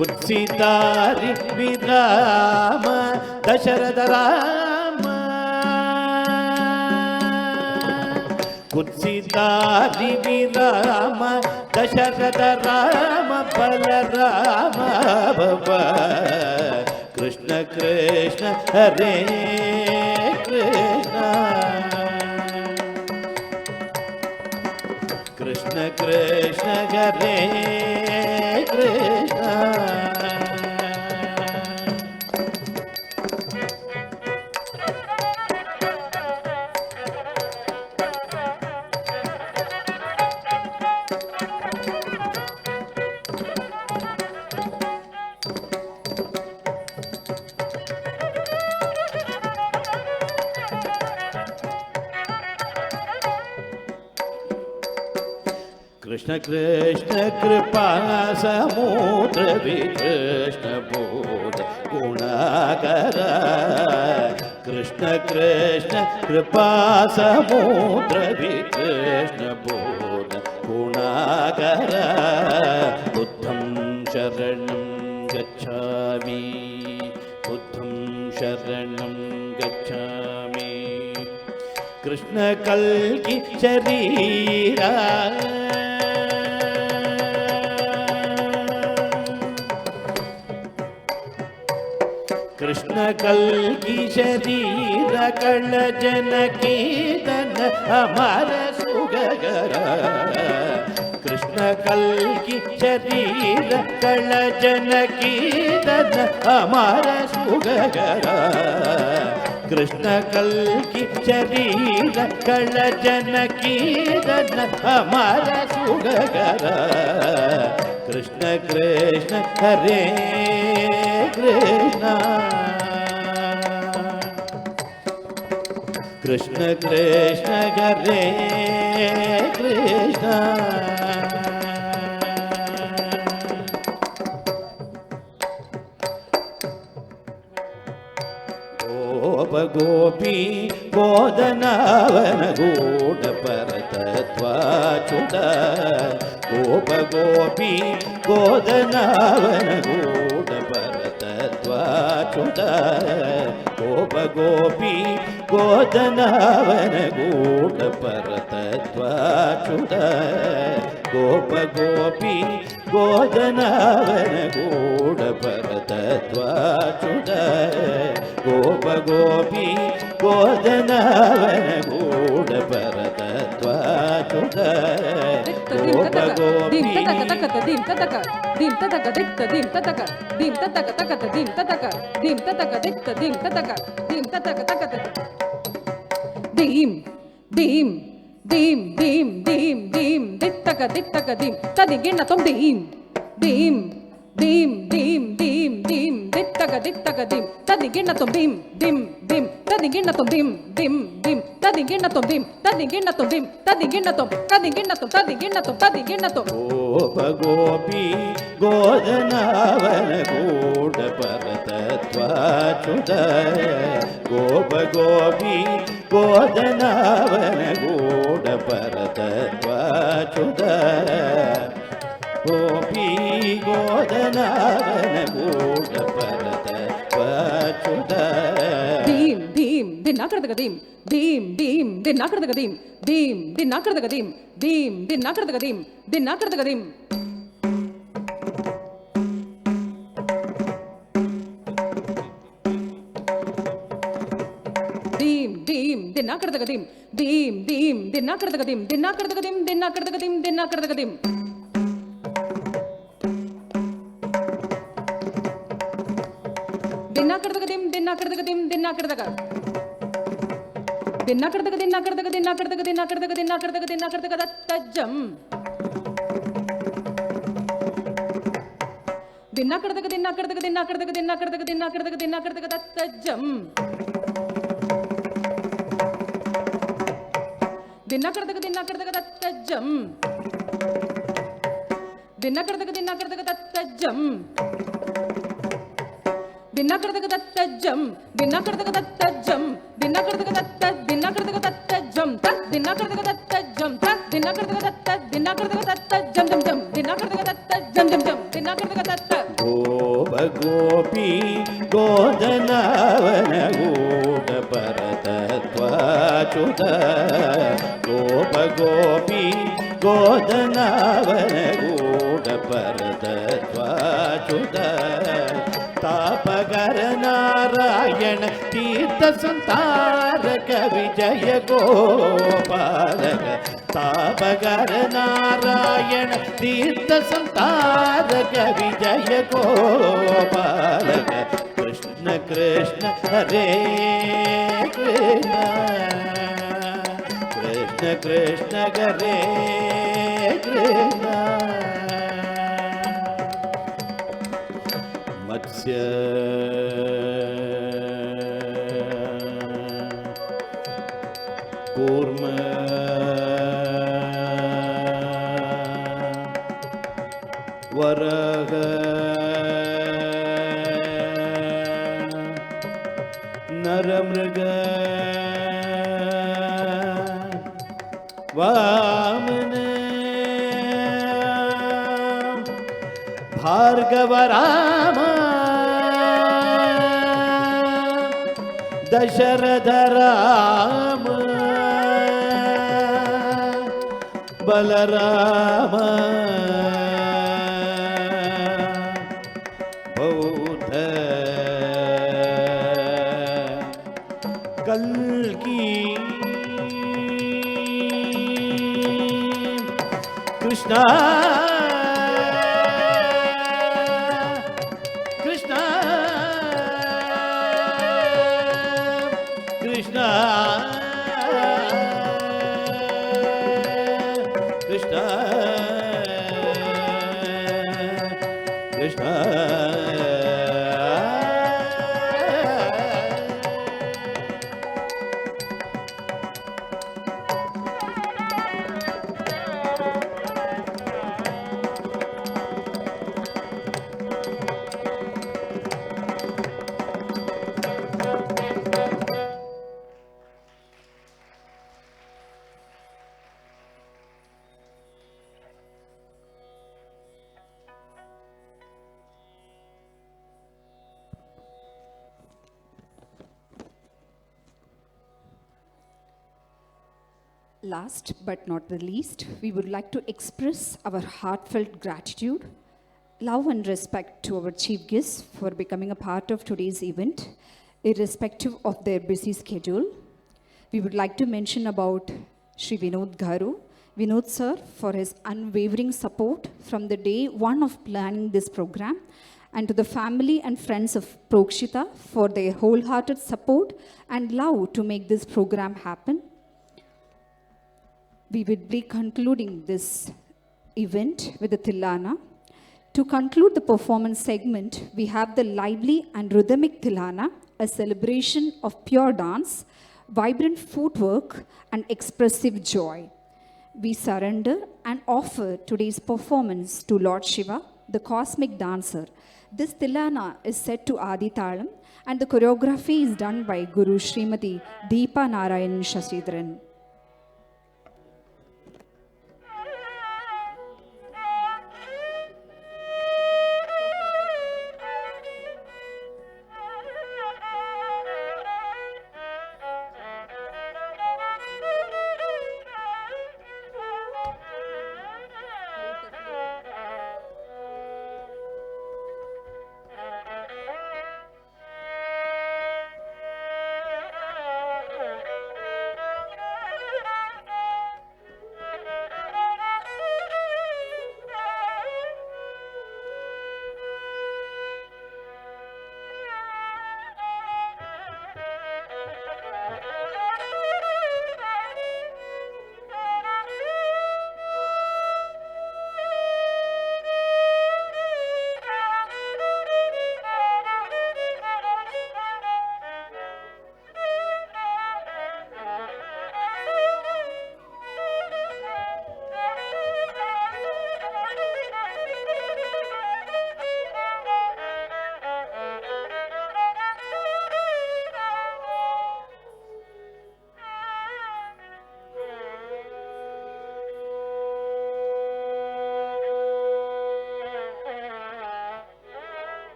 Speaker 2: कुत्सितारि विराम दशरथ राम कुत्सितारि विराम दशरथ राम बलराम भव कृष्ण कृष्ण हरे कृष्ण कृष्ण कृष्ण हरे कृष्ण कृष्ण कृष्ण कृपा समुद्र विकृष्ण बोध गुणाकर कृष्ण कृष्ण कृपा समुद्र विकृष्ण बोध गुणाकर बुद्धं शरणं गच्छामि बुद्धं शरणं गच्छामि कृष्ण कल्कि शरीरा कृष्ण कल्कि शरीर कल जनकी तन हमार सुगगर कृष्ण कल्कि शरीर कल जनकी तन हमार सुगगर कृष्ण कल्कि शरीर कल जनकी तन हमार सुगगर कृष्ण कृष्ण हरे कृष्ण कृष्ण कृष्ण हरे कृष्ण गोप गोपी गोदनावन गूढ़ परतत्वाच्युत गोप गोपी गोदनावन गूढ़ परतत्वाच्युत गोप गोपी गोदनावन गूढ़ परतत्वाच्युत गोप गोपी गोदनावन गूढ़ परतत्वाच्युत गोप गोपी गोदनावन गूढ़ परतत्वाच्युत गोप गोपी गोप गोपी गोदनावन गूढ़ परतत्वाच्युत गोप गोपी गोदनावन गूढ़ परतत्वाच्युत गोपी गोदनावन गूढ़ परतत्वाच्युत गोप गोपी गोदनावन गूढ़ परतत्वाच्युत गोप गोपी गोदनावन गूढ़ परतत्वाच्युत तापगर नारायण तीर्थ संतारक विजय गोपालक तापगर नारायण तीर्थ संतारक विजय गोपालक कृष्ण कृष्ण हरे कृष्ण कृष्ण कृष्ण हरे कृष्ण मत्स्य कूर्म ವರಗ ನರಮೃಗ ವಾಮನ ಭಾರ್ಗವ ರಾಮ ದಶರಥ ರಾಮ ಬಲರಾಮ ಬೌದ್ಧ ಕಲ್ಕಿ Krishna Krishna Krishna Krishna Krishna
Speaker 1: Last but not the least, we would like to express our heartfelt gratitude, love and respect to our chief guests for becoming a part of today's event, irrespective of their busy schedule. We would like to mention about Shri Vinod Garu, Vinod sir, for his unwavering support from the day one of planning this program, and to the family and friends of Prokshita for their wholehearted support and love to make this program happen. We will be concluding this event with the Tilana. To conclude the performance segment, we have the lively and rhythmic Tilana, a celebration of pure dance, vibrant footwork, and expressive joy. We surrender and offer today's performance to Lord Shiva, the cosmic dancer. This Tilana is set to Adi Talam, and the choreography is done by Guru Srimati Deepa Narayan Shashidharan.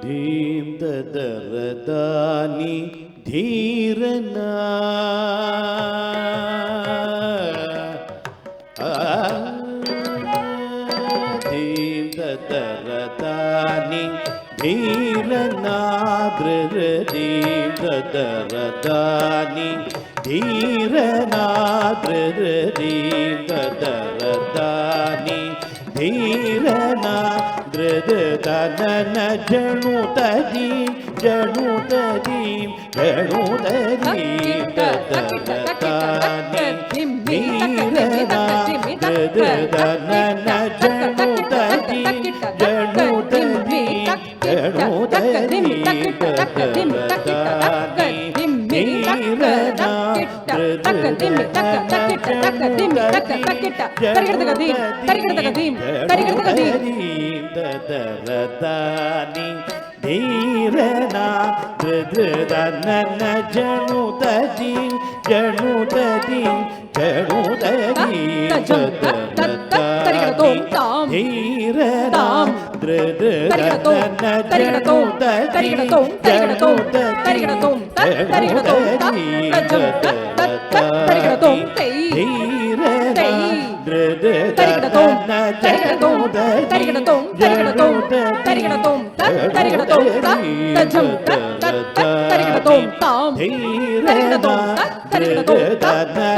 Speaker 1: धीम दरदानी धीरना धीम दरदानी धीरना धीम दरदानी धीरना धीम दरदानी धीरना धृददानी
Speaker 2: ದನ ಜಣು ತದಿ ಜಣು ತದಿ ಜಣು ತದಿ ದನ ಜಣು ತದಿ ಜಣು ತದಿ ಜಣು ತದಿ ಧೀರನಾ ದೃದನ ಜಣು ತದಿ ಜಣು ತದಿ ಜಣು ತದಿ ಧೀರನಾ ದೃದನ ಜಣು ತದಿ ಜಣು ತದಿ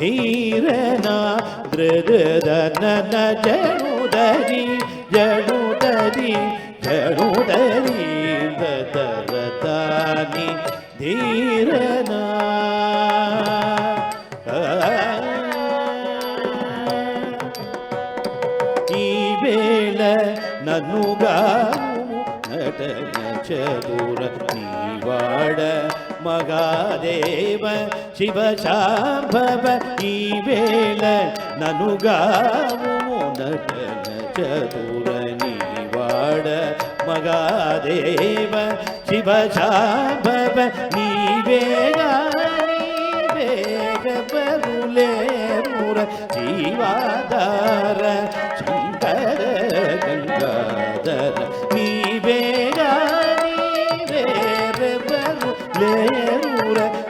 Speaker 2: ಧೀರನಾ ದೃದನ ಜಣುದರಿ ಜಣುದರಿ ಜಣುದರಿ ದರತಾನಿ ಧೀರನಾ ಈ ವೇಳ ನನ್ನುಗಾವು ನಟನ ಚದುರ ನೀವಾಡ ಮಗಾದೇವ ಶಿವ ಶಾಂಭವ ಈ ವೇಳ ನನುಗಾವು ನಟನ ಚದುರ ನೀವಾಡ ಮಗಾದೇವ ಶಿವ ಶಾಂಭವ ನೀ ಬೇಗ ಬರುಲೆ ಮುರ ಜೀವಾಧಾರ ಶಂಕರ ಗಂಗಾಧರ ನೀ ಬೇಗ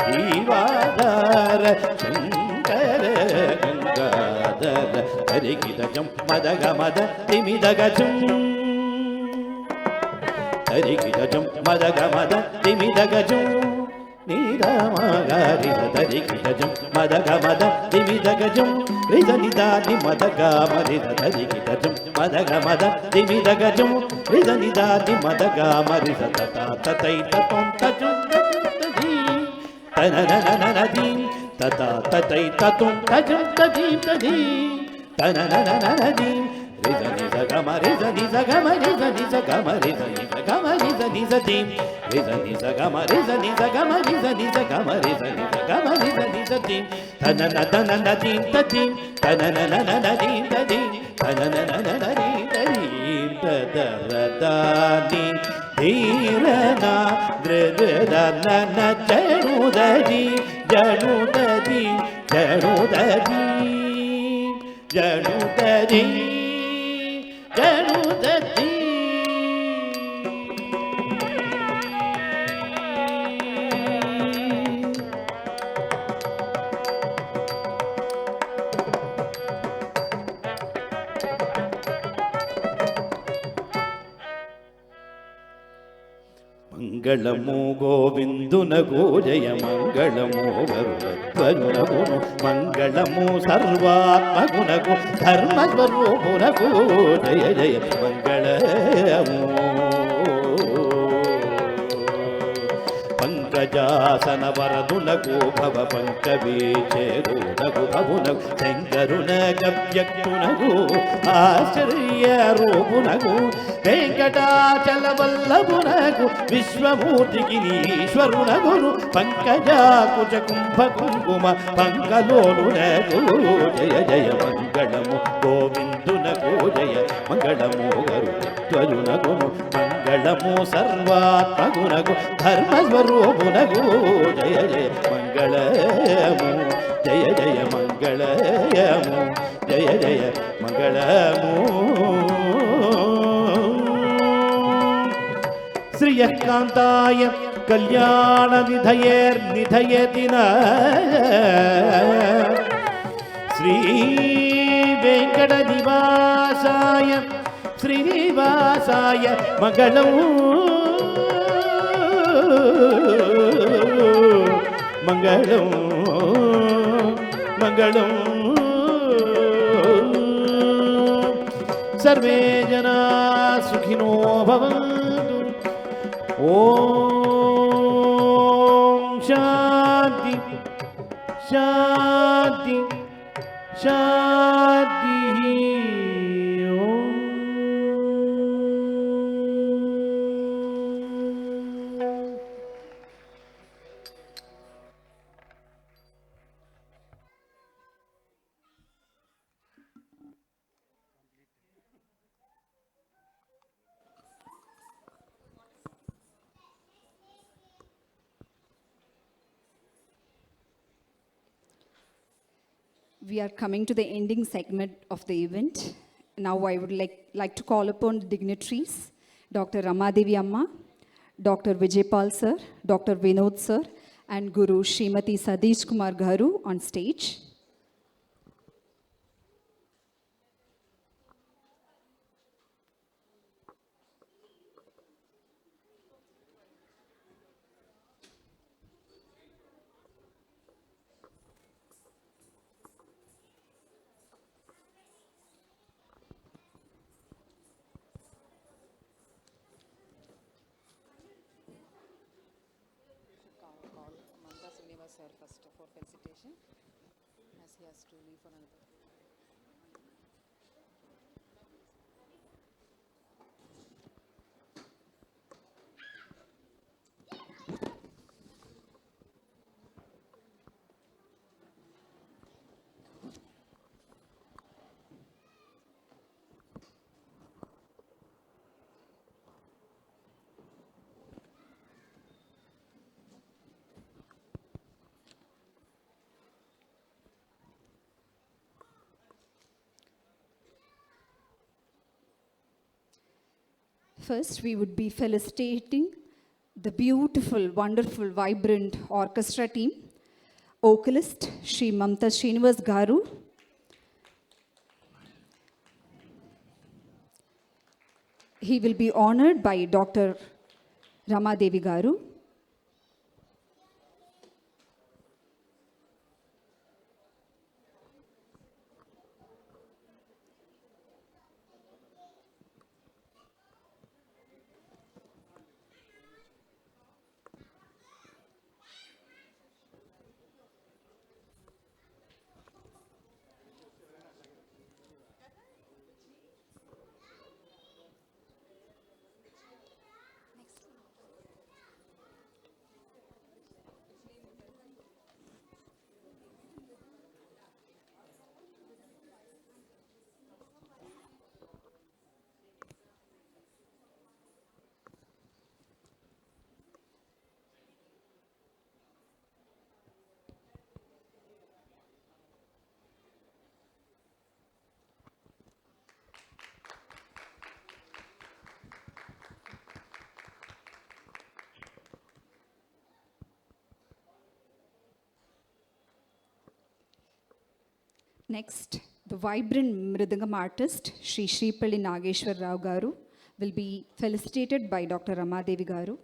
Speaker 2: ಜೀವಾಧಾರ ಶಂಕರ ಗಂಗಾಧರ ಹರಿಗಿದ ಜಂ ಮದಗ ಮದ ತಿಮಿದಗ ಜುಂ ಹರಿಗಿದ ಜಂ ಮದಗ ಮದ ತಿಮಿದಗ ಜುಂ ನೀರ ಮಗಾರಿದ ಹರಿಗಿದ ಜಂ ಮದಗ ಮದ ತಿಮಿದಗ ಜುಂ ರಿದ ನಿದ ನಿ ಮದಗ ಮರಿದ ಹರಿಗಿದ ಜಂ ಮದಗ ಮದ ತಿಮಿದಗ ಜುಂ ರಿದ ನಿದ ನಿ ಮದಗ ಮರಿದ ತತ ತತೈ ತತಂ ತಜುಂ ತನನನನನದೀಂ ತತ ತತೈ ತತುಂ ತಜುಂ ತದೀಂ ತದೀಂ ತನನನನನದೀಂ ರಿದ ನಿಜ ಗಮ ರಿದ ನಿಜ ಗಮ ರಿದ ನಿಜ ಗಮ ರಿದ ನಿಜ ಗಮ ರಿದ ನಿಜ ದೀಂ ರಿದ ನಿಜ ಗಮ ರಿದ ನಿಜ ಗಮ ರಿದ ನಿಜ ಗಮ ರಿದ ನಿಜ ಗಮ ರಿದ ನಿಜ ದೀಂ ತನನನನನದೀಂ ತದೀಂ ತನನನನನದೀಂ ತದೀಂ ತನನನನನದೀಂ ತದೀಂ ತದರದಾನಿ ಧೀರನಾ ದೃದನ ಜಣುದರಿ ಜಣುದರಿ ಜಣುದರಿ ಜಣುದರಿ ಜಣುದರಿ మంగళము గోవిందునకు జయ మంగళము వరుణగును మంగళము సర్వాత్మగునకు ధర్మస్వరూపునకు జయ జయ మంగళము పంకజాసన వరదునకు భవ పంకవీచేరునకు భవునకు శంకరున గవ్యక్తునకు ఆశ్చర్య రూపునకు వెంకటాచల వల్లభునకు విశ్వమూర్తికి ఈశ్వరునగురు పంకజాకుచ కుంభ కుంకుమ పంకలోలునకు జయ జయ మంగళము గోవిందునకు జయ మంగళము గరుత్వరునకును మంగళము సర్వాత్మగునకు ధర్మస్వరూపునకు నగు జయ జయ మంగళము జయ జయ మంగళము జయ జయ మంగళము శ్రియకాంతాయ కళ్యాణ నిధయేర్నిధయతి శ్రీ వెంకట నివాసాయ శ్రీనివాసాయ మంగళం మంగళం మంగళం సర్వే జనా సుఖినో భవంతు ఓం శాంతి శాంతి శాంతి ఓం.
Speaker 1: We are coming to the ending segment of the event. Now I would like to call upon the dignitaries, Dr. Ramadevi Amma, Dr. Vijaypal sir, Dr. Vinod sir, and Guru Srimati Sadish Kumar Garu on stage. First, we would be felicitating the beautiful, wonderful, vibrant orchestra team, vocalist Shri Mamta Srinivas Garu, he will be honored by Dr. Ramadevi Garu. Next, the vibrant Mridangam artist, Shri Shripalli Nageshwar Rao Garu, will be felicitated by Dr. Ramadevi Garu.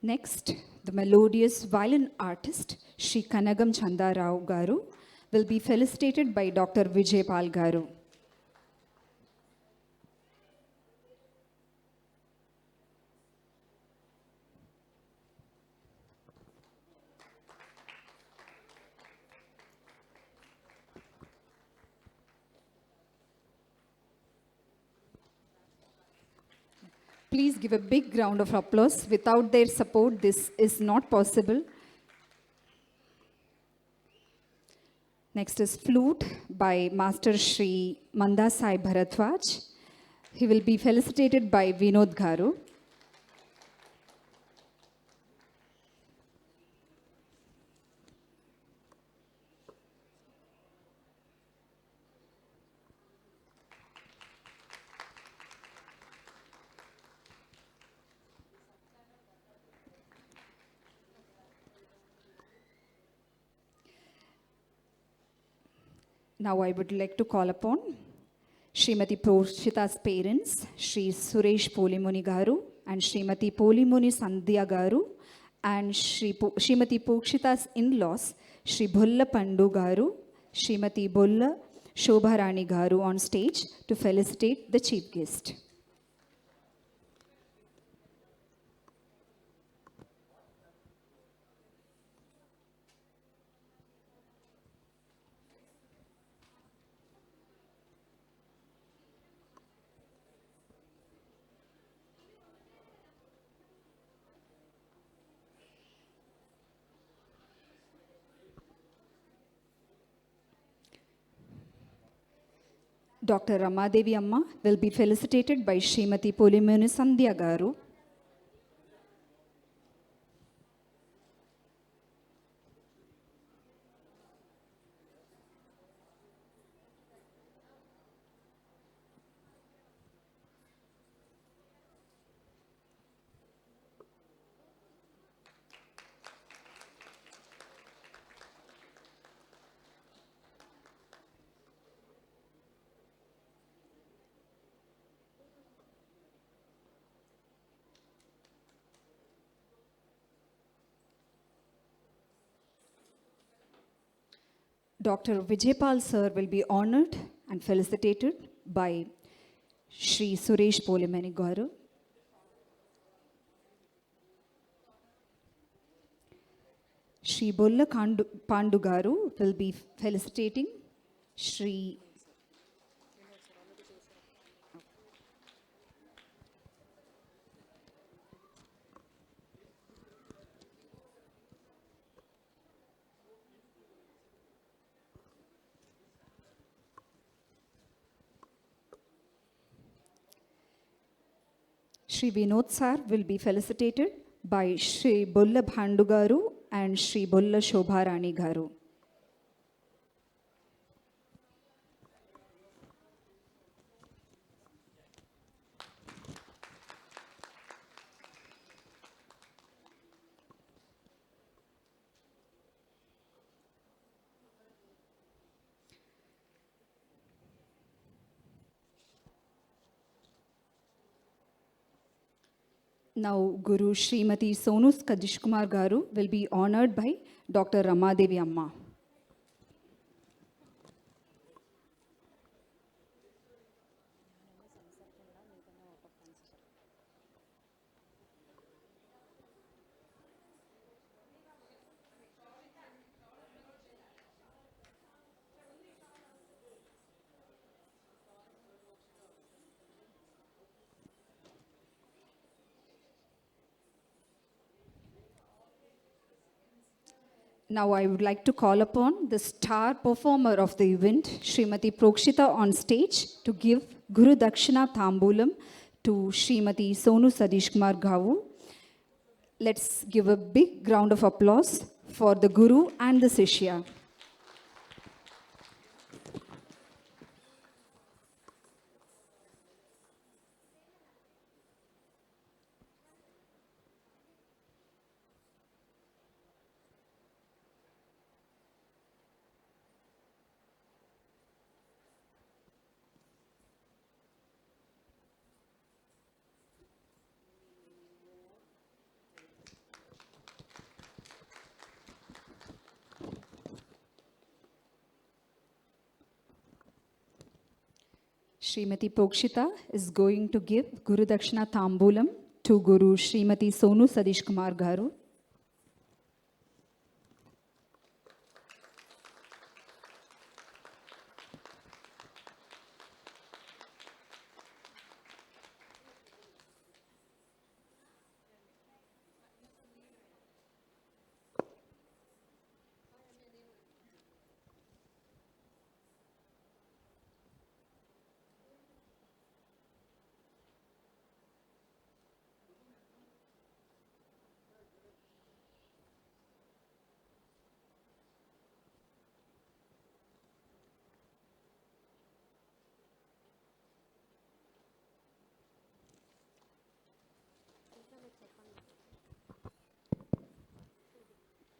Speaker 1: Next, the melodious violin artist, Shri Kanagam Chanda Rao Garu, will be felicitated by Dr. Vijaypal Garu. Please give a big round of applause. Without their support, this is not possible. Next is flute by Master Shri Mandasai Bharatwaj. He will be felicitated by Vinod Garu. Now I would like to call upon Srimati Proshita's parents, Shri Suresh Polimuni Garu and Srimati Polimuni Sandhya Garu, and Srimati Pokshita's in-laws, Shri Bhulla Pandu Garu, Srimati Bhulla Shobharani Garu on stage to felicitate the chief guest. Dr. Ramadevi Amma will be felicitated by Srimati Polimuni Sandhya Garu. Dr. Vijaypal sir will be honored and felicitated by Shri Suresh Polimuni Garu. Shri Bolla Pandu Garu will be felicitating Shri Shri Vinod sir will be felicitated by Shri Bolla Bhandu Garu and Shri Bolla Shobharani Garu. Now, Guru Srimati Sonu Kadish Kumar Garu will be honored by Dr. Ramadevi Amma. Now I would like to call upon the star performer of the event, Srimati Prokshita, on stage to give Guru Dakshina Tambulam to Srimati Sonu Sadish Kumar Gavu. Let's give a big round of applause for the Guru and the Sishya. Srimati Prokshita is going to give Guru Dakshina Tambulam to Guru Srimati Sonu Sadish Kumar Garu.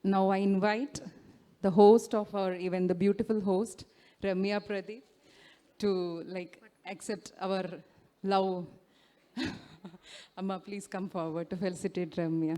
Speaker 4: Now I invite the host of our event, the beautiful host, Ramya Pradeep, to accept our love. Amma, please come forward to felicitate Ramya.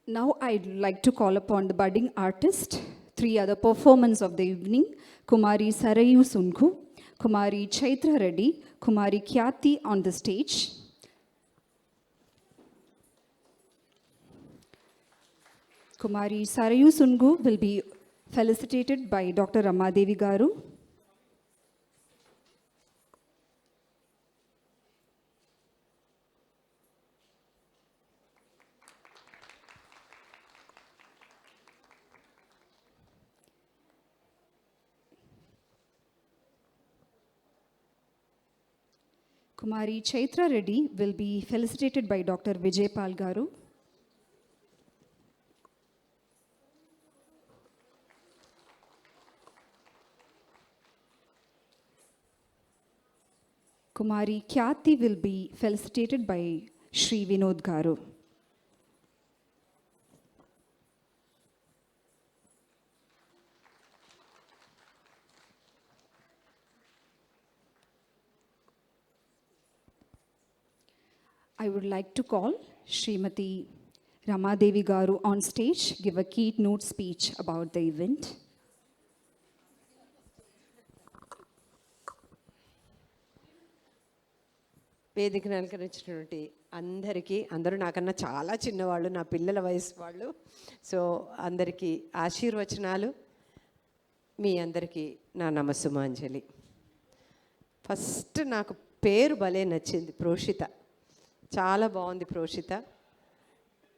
Speaker 1: Now I'd like to call upon the budding artist, three other performers of the evening, Kumari Sarayu Sunku, Kumari Chaitra Reddy, Kumari Khyati on the stage. Kumari Sarayu Sungu will be felicitated by Dr. Ramadevi Garu. Kumari Chaitra Reddy will be felicitated by Dr. Vijay Pal Garu. Kumari Khyati will be felicitated by Shri Vinod Garu. I would like to call Srimati Ramadevi Garu on stage, give a keynote speech about the event.
Speaker 5: వేదికను అలంకరించినటువంటి అందరికీ, అందరూ నాకన్నా చాలా చిన్నవాళ్ళు, నా పిల్లల వయసు వాళ్ళు. సో అందరికీ ఆశీర్వచనాలు. మీ అందరికీ నా నమస్సుమాంజలి. ఫస్ట్ నాకు పేరు భలే నచ్చింది, ప్రోషిత. చాలా బాగుంది ప్రోషిత.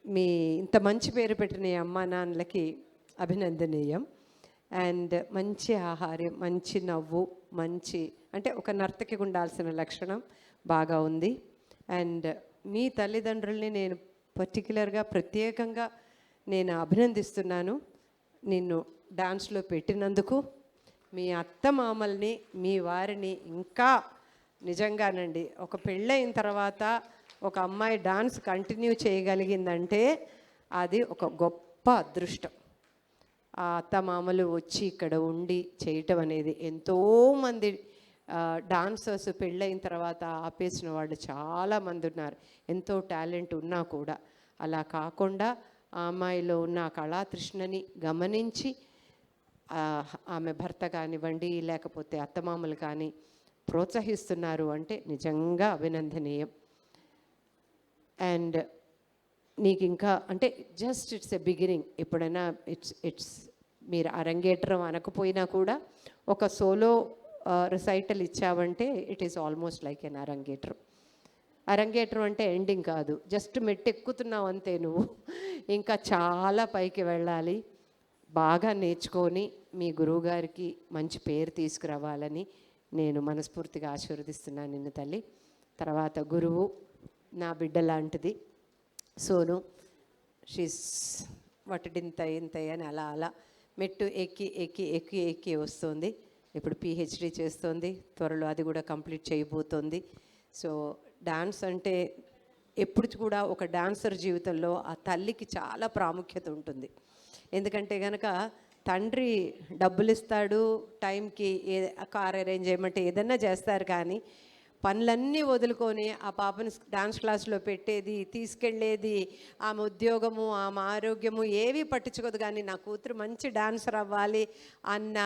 Speaker 5: మీ ఇంత మంచి పేరు పెట్టిన ఈ అమ్మా నాన్నలకి అభినందనీయం. అండ్ మంచి ఆహారం, మంచి నవ్వు, మంచి అంటే ఒక నర్తకికి ఉండాల్సిన లక్షణం బాగా ఉంది. అండ్ మీ తల్లిదండ్రుల్ని నేను పర్టికులర్గా ప్రత్యేకంగా నేను అభినందిస్తున్నాను, నిన్ను డాన్స్లో పెట్టినందుకు. మీ అత్త మామల్ని, మీ వారిని ఇంకా నిజంగానండి, ఒక పెళ్ళైన తర్వాత ఒక అమ్మాయి డాన్స్ కంటిన్యూ చేయగలిగిందంటే అది ఒక గొప్ప అదృష్టం. ఆ అత్తమామలు వచ్చి ఇక్కడ ఉండి చేయటం అనేది, ఎంతోమంది డాన్సర్స్ పెళ్ళైన తర్వాత ఆపేసిన వాళ్ళు చాలామంది ఉన్నారు, ఎంతో టాలెంట్ ఉన్నా కూడా. అలా కాకుండా ఆ అమ్మాయిలో ఉన్న కళాతృష్ణని గమనించి ఆమె భర్త కానివ్వండి, లేకపోతే అత్తమామలు కానీ ప్రోత్సహిస్తున్నారు అంటే నిజంగా అభినందనీయం. అండ్ నీకు ఇంకా అంటే జస్ట్ ఇట్స్ ఎ బిగినింగ్. ఎప్పుడైనా ఇట్స్ మీరు అరంగేట్రం అనకపోయినా కూడా ఒక సోలో రిసైటల్ ఇచ్చావంటే it is almost like an అరంగేట్రం. అరంగేట్రం అంటే ఎండింగ్ కాదు, జస్ట్ మెట్టు ఎక్కుతున్నావు అంతే. నువ్వు ఇంకా చాలా పైకి వెళ్ళాలి. బాగా నేర్చుకొని మీ గురువుగారికి మంచి పేరు తీసుకురావాలని నేను మనస్ఫూర్తిగా ఆశీర్వదిస్తున్నాను నిన్ను తల్లి. తర్వాత గురువు నా బిడ్డ లాంటిది సోను, షీస్ వటడింత ఇంత అని అలా అలా మెట్టు ఎక్కి ఎక్కి ఎక్కి ఎక్కి వస్తుంది. ఇప్పుడు పిహెచ్డి చేస్తుంది, త్వరలో అది కూడా కంప్లీట్ చేయబోతోంది. సో డాన్స్ అంటే ఎప్పుడు కూడా ఒక డాన్సర్ జీవితంలో ఆ తల్లికి చాలా ప్రాముఖ్యత ఉంటుంది. ఎందుకంటే కనుక తండ్రి డబ్బులు ఇస్తాడు, టైంకి కార్ అరేంజ్ చేయమంటే ఏదన్నా చేస్తారు, కానీ పనులన్నీ వదులుకొని ఆ పాపను డాన్స్ క్లాస్లో పెట్టేది, తీసుకెళ్ళేది, ఆమె ఉద్యోగము, ఆమె ఆరోగ్యము ఏవి పట్టించుకోదు. కానీ నా కూతురు మంచి డాన్సర్ అవ్వాలి అన్న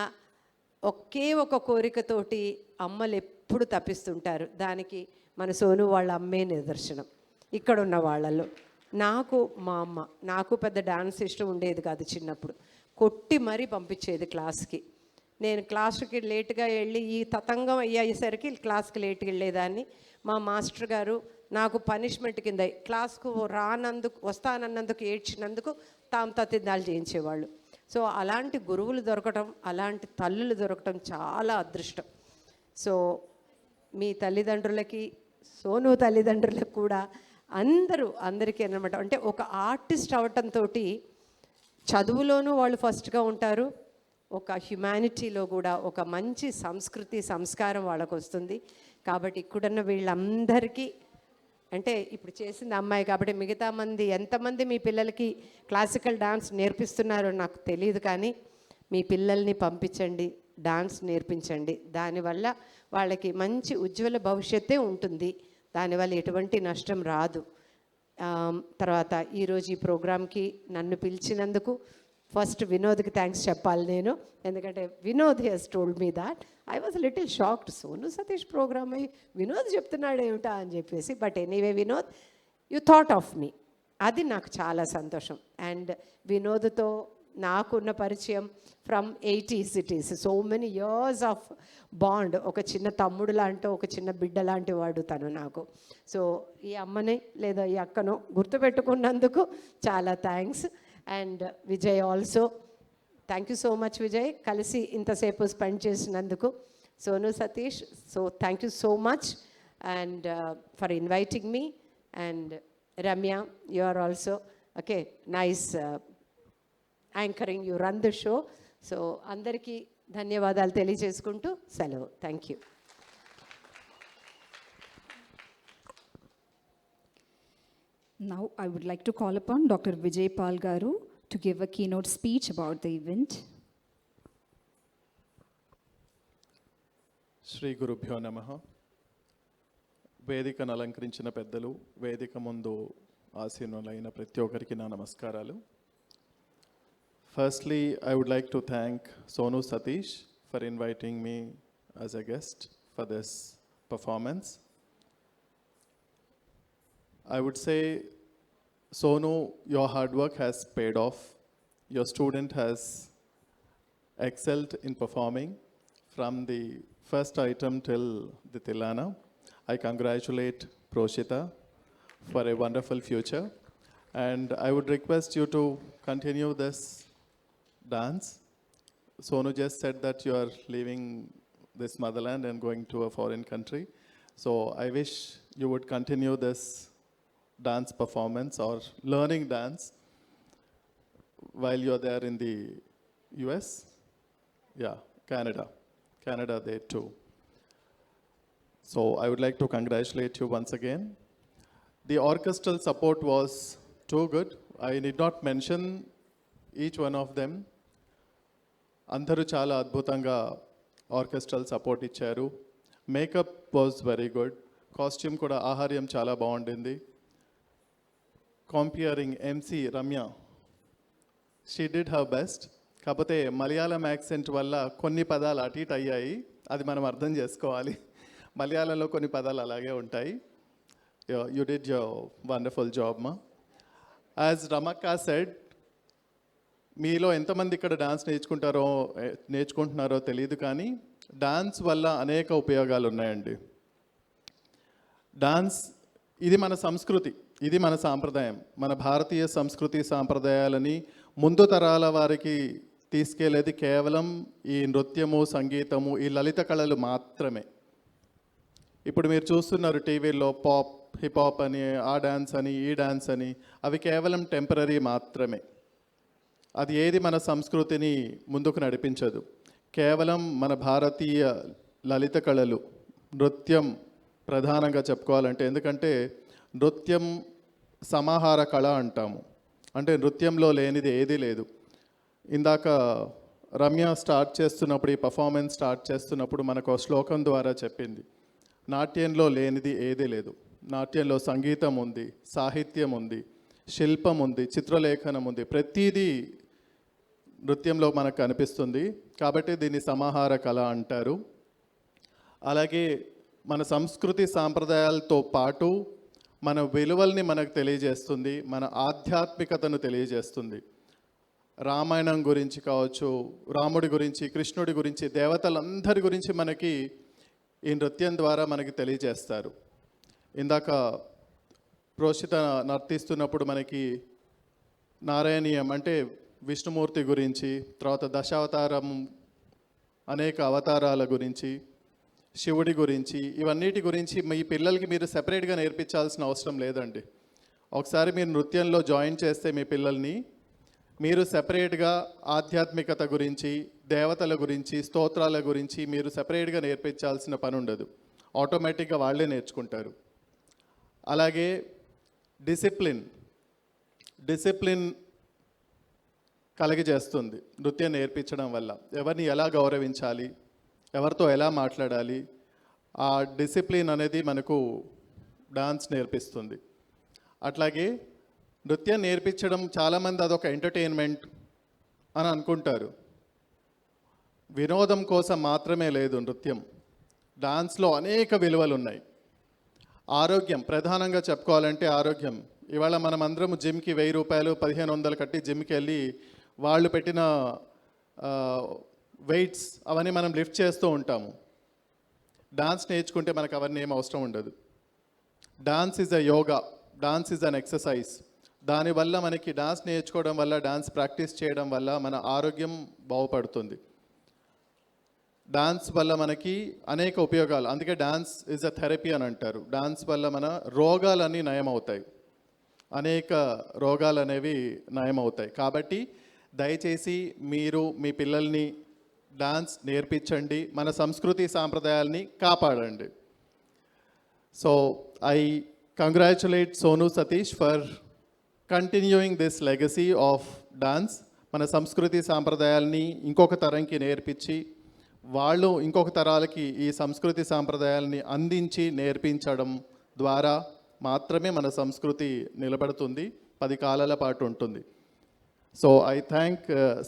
Speaker 5: ఒకే ఒక కోరికతోటి అమ్మలు ఎప్పుడు తప్పిస్తుంటారు. దానికి మన సోను వాళ్ళ అమ్మే నిదర్శనం. ఇక్కడ ఉన్న వాళ్ళల్లో నాకు మా అమ్మ, నాకు పెద్ద డాన్స్ ఇష్టం ఉండేది కాదు చిన్నప్పుడు, కొట్టి మరీ పంపించేది క్లాస్కి. నేను క్లాస్కి లేట్గా వెళ్ళి ఈ తతంగం అయ్యేసరికి క్లాస్కి లేట్గా వెళ్ళేదాన్ని. మా మాస్టర్ గారు నాకు పనిష్మెంట్ కింద క్లాస్కు వస్తానన్నందుకు ఏడ్చినందుకు తాంతతిద్దాలు చేయించేవాళ్ళు. సో అలాంటి గురువులు దొరకటం, అలాంటి తల్లులు దొరకటం చాలా అదృష్టం. సో మీ తల్లిదండ్రులకి, సోను తల్లిదండ్రులకు కూడా అందరికీ అన్నమాట. అంటే ఒక ఆర్టిస్ట్ అవటంతో చదువులోనూ వాళ్ళు ఫస్ట్గా ఉంటారు, ఒక హ్యుమానిటీలో కూడా ఒక మంచి సంస్కృతి సంస్కారం వాళ్ళకు వస్తుంది. కాబట్టి ఇక్కడున్న వీళ్ళందరికీ, అంటే ఇప్పుడు చేసింది అమ్మాయి కాబట్టి మిగతా మంది ఎంతమంది మీ పిల్లలకి క్లాసికల్ డాన్స్ నేర్పిస్తున్నారో నాకు తెలియదు, కానీ మీ పిల్లల్ని పంపించండి, డాన్స్ నేర్పించండి. దానివల్ల వాళ్ళకి మంచి ఉజ్వల భవిష్యత్తే ఉంటుంది, దానివల్ల ఎటువంటి నష్టం రాదు. తర్వాత ఈరోజు ఈ ప్రోగ్రామ్కి నన్ను పిలిచినందుకు ఫస్ట్ వినోద్కి థ్యాంక్స్ చెప్పాలి నేను, ఎందుకంటే Vinod he's told me that. I was little shocked, Sonu Satish programme అయ్యి వినోద్ చెప్తున్నాడు ఏమిటా అని చెప్పేసి. But anyway Vinod, you thought of me, అది నాకు చాలా సంతోషం. అండ్ వినోద్తో నాకున్న పరిచయం from 80s it is, so many years of bond. ఒక చిన్న తమ్ముడు లాంటి, ఒక చిన్న బిడ్డ లాంటి వాడు తను నాకు. సో ఈ అమ్మని లేదా ఈ అక్కను గుర్తుపెట్టుకున్నందుకు చాలా thanks. And Vijay also, thank you so much Vijay, కలిసి ఇంతసేపు స్పెండ్ చేసినందుకు. సోను Satish, so thank you so much and for inviting me. And Ramya, you are also okay, nice anchoring, you run the show. So అందరికీ ధన్యవాదాలు తెలియజేసుకుంటూ సెలవు. Thank you.
Speaker 1: Now I would like to call upon Dr. Vijay Pal Garu to give a keynote speech about the event.
Speaker 6: శ్రీ గురుభ్యో నమః. వేదికను అలంకరించిన పెద్దలు, వేదిక ముందు ఆసీనులైన ప్రతి ఒక్కరికి నా నమస్కారాలు. Firstly, I would like to thank Sonu Satish for inviting me as a guest for this performance. I would say, Sonu, your hard work has paid off. Your student has excelled in performing from the first item till the Tilana. I congratulate Proshita for a wonderful future. And I would request you to continue this dance. Sonu just said that you are leaving this motherland and going to a foreign country. So I wish you would continue this dance performance or learning dance while you're there in the US. Yeah, Canada there too. So I would like to congratulate you once again. The orchestral support was too good. I need not mention each one of them. అందరూ చాలా అద్భుతంగా orchestral support ఇచ్చారు. Makeup was very good, costume కూడా, ఆహార్యం చాలా బాగుండింది. Comparing MC Ramya, she did her best. కాకపోతే Malayalam accent వల్ల కొన్ని పదాలు అటు ఇటు అయ్యాయి, అది మనం అర్థం చేసుకోవాలి. మలయాళంలో కొన్ని పదాలు అలాగే ఉంటాయి. You did your wonderful job మా. యాజ్ రమక్క సెడ్, మీలో ఎంతమంది ఇక్కడ డాన్స్ నేర్చుకుంటున్నారో తెలియదు, కానీ డాన్స్ వల్ల అనేక ఉపయోగాలు ఉన్నాయండి. డాన్స్ ఇది మన సంస్కృతి, ఇది మన సాంప్రదాయం. మన భారతీయ సంస్కృతి సాంప్రదాయాలని ముందు తరాల వారికి తీసుకెళ్లేది కేవలం ఈ నృత్యము, సంగీతము, ఈ లలిత కళలు మాత్రమే. ఇప్పుడు మీరు చూస్తున్నారు టీవీలో పాప్, హిప్ హాప్ అని, ఆ డాన్స్ అని, ఈ డాన్స్ అని, అవి కేవలం టెంపరీ మాత్రమే. అది ఏది మన సంస్కృతిని ముందుకు నడిపించదు. కేవలం మన భారతీయ లలిత కళలు, నృత్యం ప్రధానంగా చెప్పుకోవాలంటే, ఎందుకంటే నృత్యం సమాహార కళ అంటాము, అంటే నృత్యంలో లేనిది ఏదీ లేదు. ఇందాక రమ్య స్టార్ట్ చేస్తున్నప్పుడు, ఈ పర్ఫార్మెన్స్ స్టార్ట్ చేస్తున్నప్పుడు మనకు ఒక శ్లోకం ద్వారా చెప్పింది, నాట్యంలో లేనిది ఏదీ లేదు. నాట్యంలో సంగీతం ఉంది, సాహిత్యం ఉంది, శిల్పం ఉంది, చిత్రలేఖనం ఉంది, ప్రతిదీ నృత్యంలో మనకు కనిపిస్తుంది. కాబట్టి దీన్ని సమాహార కళ అంటారు. అలాగే మన సంస్కృతి సాంప్రదాయాలతో పాటు మన విలువల్ని మనకు తెలియజేస్తుంది, మన ఆధ్యాత్మికతను తెలియజేస్తుంది. రామాయణం గురించి కావచ్చు, రాముడి గురించి, కృష్ణుడి గురించి, దేవతలందరి గురించి మనకి ఈ నృత్యం ద్వారా మనకి తెలియజేస్తారు. ఇందాక ప్రోషిత నర్తిస్తున్నప్పుడు మనకి నారాయణీయం అంటే విష్ణుమూర్తి గురించి, తర్వాత దశావతారం అనేక అవతారాల గురించి, శివుడి గురించి, ఇవన్నిటి గురించి మీ పిల్లలకి మీరు సెపరేట్గా నేర్పించాల్సిన అవసరం లేదండి. ఒకసారి మీరు నృత్యంలో జాయిన్ చేస్తే మీ పిల్లల్ని మీరు సెపరేట్గా ఆధ్యాత్మికత గురించి, దేవతల గురించి, స్తోత్రాల గురించి మీరు సెపరేట్గా నేర్పించాల్సిన పని ఉండదు. ఆటోమేటిక్గా వాళ్ళే నేర్చుకుంటారు. అలాగే డిసిప్లిన్ కలిగజేస్తుంది నృత్యం నేర్పించడం వల్ల. ఎవరిని ఎలా గౌరవించాలి, ఎవరితో ఎలా మాట్లాడాలి, ఆ డిసిప్లిన్ అనేది మనకు డాన్స్ నేర్పిస్తుంది. అట్లాగే నృత్యం నేర్పించడం చాలామంది అదొక ఎంటర్టైన్మెంట్ అని అనుకుంటారు. వినోదం కోసం మాత్రమే లేదు నృత్యం. డాన్స్లో అనేక విలువలు ఉన్నాయి. ఆరోగ్యం ప్రధానంగా చెప్పుకోవాలంటే ఆరోగ్యం. ఇవాళ మనం అందరం జిమ్కి 1000 రూపాయలు 1500 కట్టి జిమ్కి వెళ్ళి వాళ్ళు పెట్టిన వెయిట్స్ అవన్నీ మనం లిఫ్ట్ చేస్తూ ఉంటాము. డాన్స్ నేర్చుకుంటే మనకు అవన్నీ ఏం అవసరం ఉండదు. Dance is a yoga, dance is an exercise. దానివల్ల మనకి డాన్స్ నేర్చుకోవడం వల్ల, డాన్స్ ప్రాక్టీస్ చేయడం వల్ల మన ఆరోగ్యం బాగుపడుతుంది. డాన్స్ వల్ల మనకి అనేక ఉపయోగాలు. అందుకే డాన్స్ ఈజ్ అ థెరపీ అని అంటారు. డాన్స్ వల్ల మన రోగాలన్నీ నయమవుతాయి, అనేక రోగాలు అనేవి నయమవుతాయి. కాబట్టి దయచేసి మీరు మీ పిల్లల్ని డాన్స్ నేర్పించండి, మన సంస్కృతి సాంప్రదాయాల్ని కాపాడండి. So I congratulate Sonu Satish for continuing this legacy of dance. మన సంస్కృతి సాంప్రదాయాల్ని ఇంకొక తరంకి నేర్పించి, వాళ్ళు ఇంకొక తరాలకి ఈ సంస్కృతి సాంప్రదాయాల్ని అందించి నేర్పించడం ద్వారా మాత్రమే మన సంస్కృతి నిలబడుతుంది, 10 కాలాల పాటు ఉంటుంది. So I thank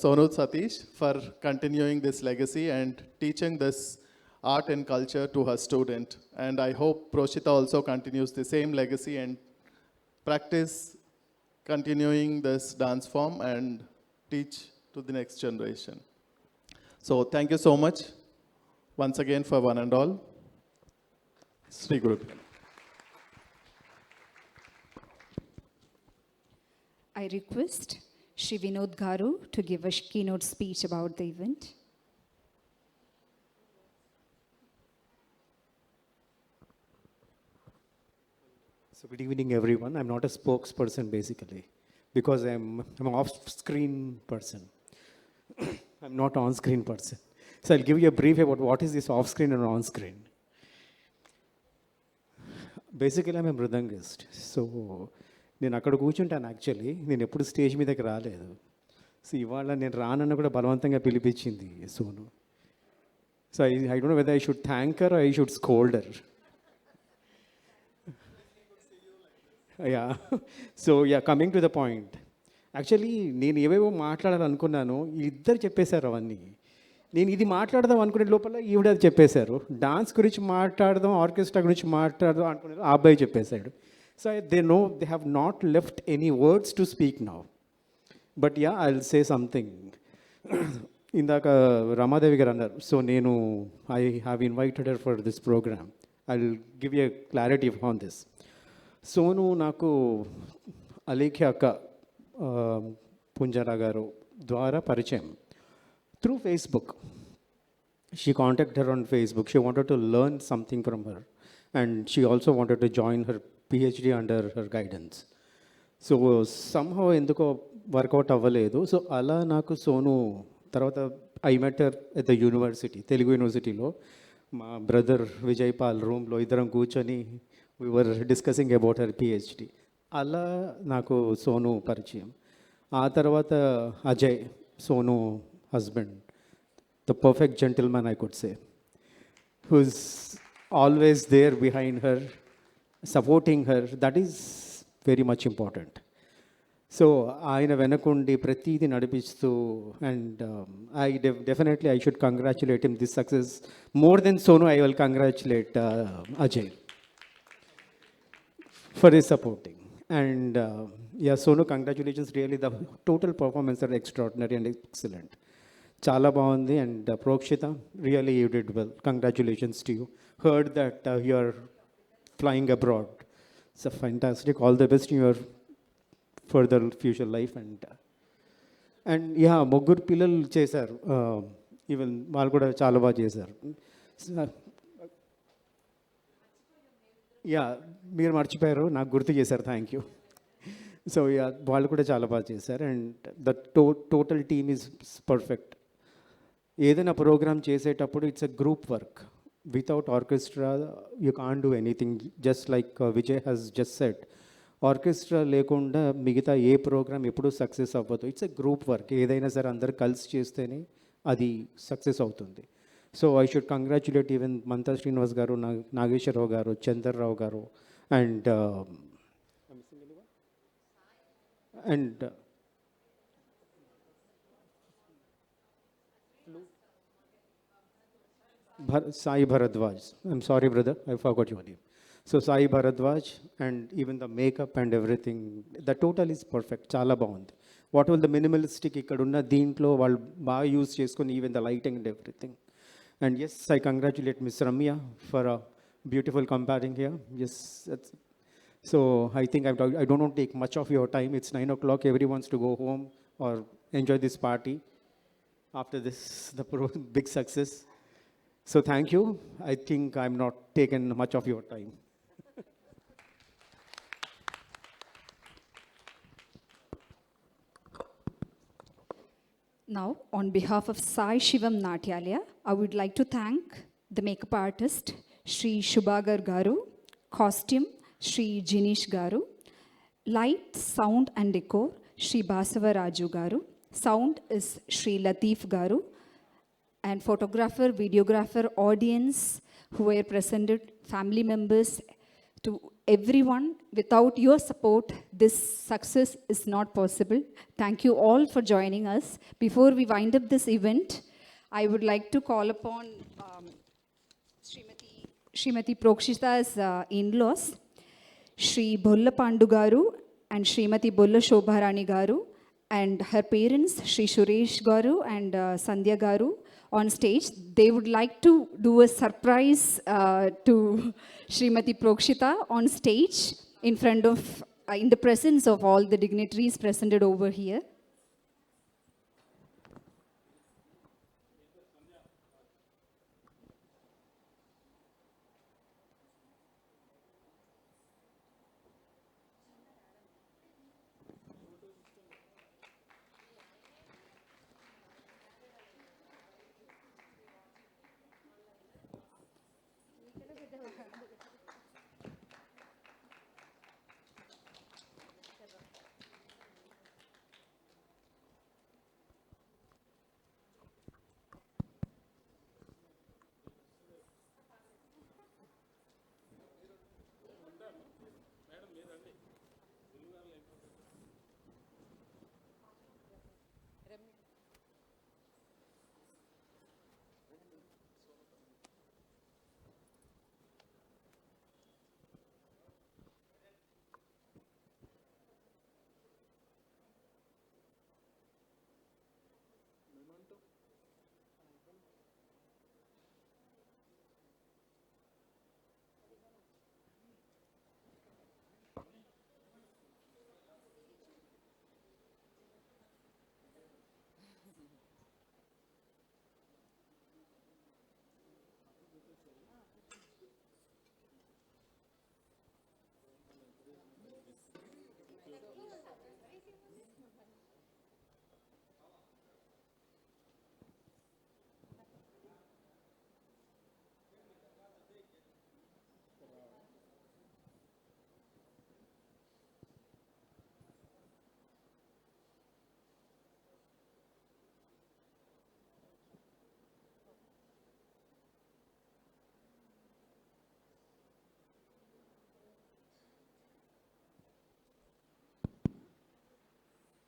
Speaker 6: Sonu Satish for continuing this legacy and teaching this art and culture to her student. And I hope Proshita also continues the same legacy and practice continuing this dance form and teach to the next generation. So thank you so much once again for one and all. Sri Guru.
Speaker 1: I request Shri Vinod Garu to give a keynote speech about the event.
Speaker 7: So good evening, everyone. I'm not a spokesperson basically, because I'm an off-screen person. I'm not on-screen person. So I'll give you a brief about what is this off-screen and on-screen. Basically, I'm a mridangist. So నేను అక్కడ కూర్చుంటాను. Actually నేను ఎప్పుడు stage మీదకి రాలేదు. So ఇవాళ నేను రానన్న కూడా బలవంతంగా పిలిపించింది Sonu. So I don't know whether I should thank her, I should scold her. Yeah so yeah coming to the point. Actually నేను ఏవేవో మాట్లాడాలనుకున్నానో ఇద్దరు చెప్పేశారు అవన్నీ. నేను ఇది మాట్లాడదాం అనుకునే లోపల ఈవిడ అది చెప్పేశారు. డాన్స్ గురించి మాట్లాడదాం, ఆర్కెస్ట్రా గురించి మాట్లాడదాం అనుకునే ఆ అబ్బాయి చెప్పేశాడు. So they know they have not left any words to speak now. But yeah, I'll say something. ఇందాక రమాదేవి గారు అన్నారు. సో నేను I have invited her for this programme. I will give you clarity on this. సోను నాకు అలేఖ్య అక్క పుంజారా గారు ద్వారా పరిచయం through Facebook. She contacted her on Facebook. She wanted to learn something from her, and she also wanted to join her PhD under her guidance. So somehow ఎందుకో work out అవ్వలేదు. So అలా నాకు సోను తర్వాత I met her at the university, Telugu యూనివర్సిటీలో మా brother Vijay Paul రూమ్లో ఇద్దరం కూర్చొని we were discussing about her PhD. అలా నాకు సోను పరిచయం. ఆ తర్వాత Ajay, Sonu husband, the perfect gentleman I could say, who's always there behind her, supporting her. That is very much important. So ఆయన వెనకుండి ప్రతిదీ నడిపిస్తూ and I definitely I should congratulate him this success more than Sonu I will congratulate Ajay for his supporting. And yeah, Sonu, congratulations. Really, the total performance are extraordinary and excellent. Chala బాగుంది. And Prokshita, really you did well. Congratulations to you. Heard that you are flying abroad. It's a fantastic. All the best in your further future life. And yeah, ముగ్గురు పిల్లలు చేశారు. Even వాళ్ళు కూడా చాలా బాగా చేశారు. Yeah మీరు మర్చిపోయారు, నాకు గుర్తు చేశారు, థ్యాంక్ యూ. సో యా వాళ్ళు కూడా చాలా బాగా చేశారు. And the total team is perfect. ఏదైనా ప్రోగ్రామ్ చేసేటప్పుడు it's a group work. Without orchestra you can't do anything. Just like Vijay has just set, orchestra లేకుండా మిగతా ఏ ప్రోగ్రామ్ ఎప్పుడూ సక్సెస్ అవ్వదు. It's a group work. ఏదైనా సరే అందరు కలిసి చేస్తేనే అది సక్సెస్ అవుతుంది. So I should congratulate even Mantha Srinivas garu, Nageswara Rao garu, Chandra Rao garu and Sai Bharadwaj. I'm sorry, brother, I forgot your name. So Sai Bharadwaj and even the makeup and everything, the total is perfect. Chala బాగుంది. What all the minimalistic ఇక్కడ ఉన్న దీంట్లో వాళ్ళు బాగా use చేసుకొని even the lighting and everything. And yes, I congratulate Ms. Ramya for a beautiful comparing here. Yes, so I think I don't want to take much of your time. It's 9 o'clock. Everyone wants to go home or enjoy this party after this, the big success. So thank you. I think I'm not taking much of your time.
Speaker 1: Now, on behalf of Sai Shivam Natyalaya, I would like to thank the makeup artist, Shri Shubhagar Garu, costume, Shri Jinish Garu, light, sound and decor, Shri Basava Raju Garu, sound is Shri Latif Garu, and photographer, videographer, audience who were presented, family members, to everyone. Without your support, this success is not possible. Thank you all for joining us. Before we wind up this event, I would like to call upon Srimati Prokshita's in-laws, Shri Bolla Pandu Garu and Srimati Bolla Shobharani Garu, and her parents, Shri Suresh Garu and Sandhya Garu, on stage. They would like to do a surprise to Srimati Prokshita on stage in front of, in the presence of all the dignitaries presented over here.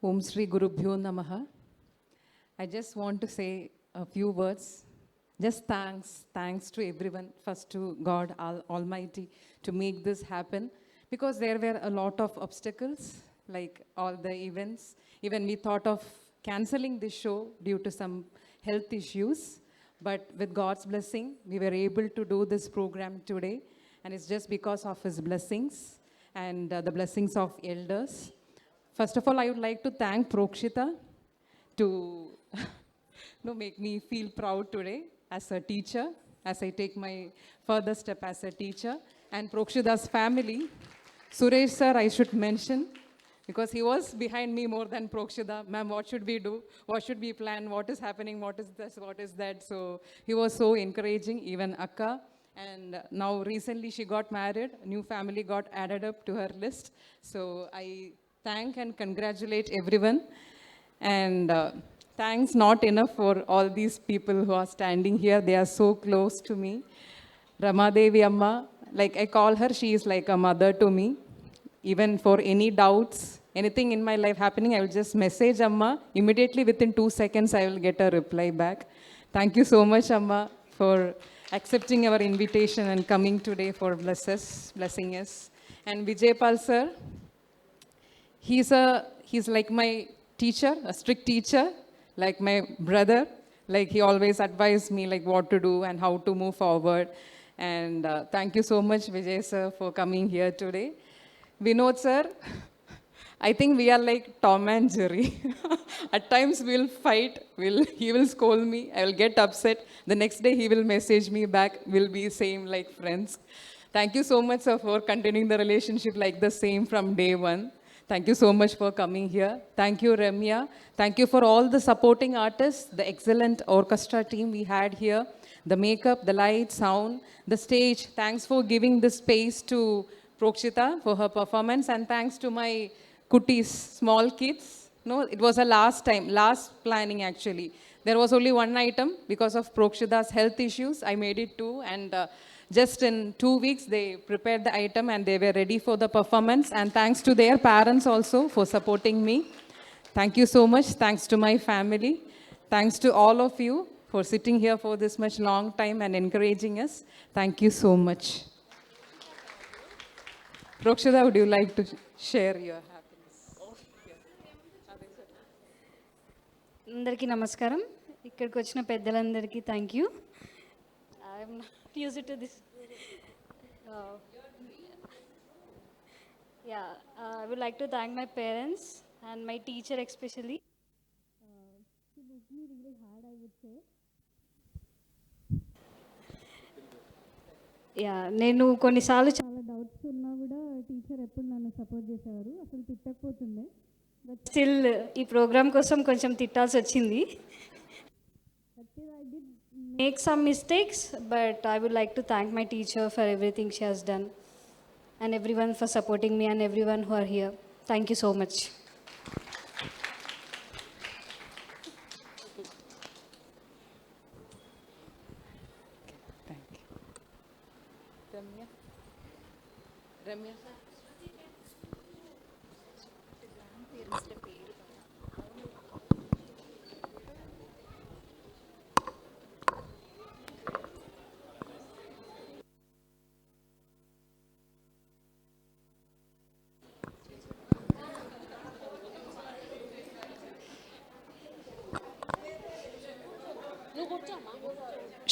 Speaker 4: Om Shri Gurubhyo Namaha. I just want to say a few words. Just thanks to everyone, first to God Almighty to make this happen, because there were a lot of obstacles, like all the events. Even we thought of canceling this show due to some health issues, but with God's blessing, we were able to do this program today, and it's just because of His blessings and the blessings of elders. First of all, I would like to thank Prokshita to make me feel proud today as a teacher, as I take my further step as a teacher. And Prokshita's family, Suresh sir, I should mention, because he was behind me more than Prokshita. Ma'am, what should we do? What should we plan? What is happening? What is this? What is that? So he was so encouraging, even Akka. And now recently she got married. A new family got added up to her list. So I thank and congratulate everyone. And thanks not enough for all these people who are standing here. They are so close to me. Rama Devi Amma, like I call her, she is like a mother to me. Even for any doubts, anything in my life happening, I will just message Amma. Immediately within 2 seconds, I will get a reply back. Thank you so much, Amma, for accepting our invitation and coming today for blessing us. And Vijaypal sir, he's like my teacher, a strict teacher, like my brother. Like he always advised me like what to do and how to move forward. And thank you so much, Vijay sir, for coming here today. Vinod sir, I think we are like Tom and Jerry. At times we'll fight, he will scold me, I will get upset. The next day he will message me back, we'll be same like friends. Thank you so much, sir, for continuing the relationship like the same from day one. Thank you so much for coming here. Thank you, Ramya. Thank you for all the supporting artists, the excellent orchestra team we had here, the makeup, the light, sound, the stage. Thanks for giving this space to Prokshita for her performance, and thanks to my kutis, small kids. No, it was a last planning actually. There was only one item because of Prokshita's health issues. I made it two, and just in 2 weeks, they prepared the item and they were ready for the performance. And thanks to their parents also for supporting me. Thank you so much. Thanks to my family. Thanks to all of you for sitting here for this much long time and encouraging us. Thank you so much. Prokshita, would you like to share your happiness?
Speaker 8: అందరికీ నమస్కారం. ఇక్కడికి వచ్చిన పెద్దలందరికీ thank you. I'm not use to this. Yeah, I would like to thank my parents and my teacher especially. Yeah, నేను కొన్నిసార్లు చాలా doubts ఉన్నా కూడా టీచర్ ఎప్పుడు నన్ను సపోర్ట్ చేసేవారు. అసలు తిట్టకపోతుండే, బట్ స్టిల్ ఈ ప్రోగ్రామ్ కోసం కొంచెం తిట్టాల్సి వచ్చింది. I did make some mistakes, but I would like to thank my teacher for everything she has done, and everyone for supporting me, and everyone who are here. Thank you so much.
Speaker 4: Thank you. Ramya.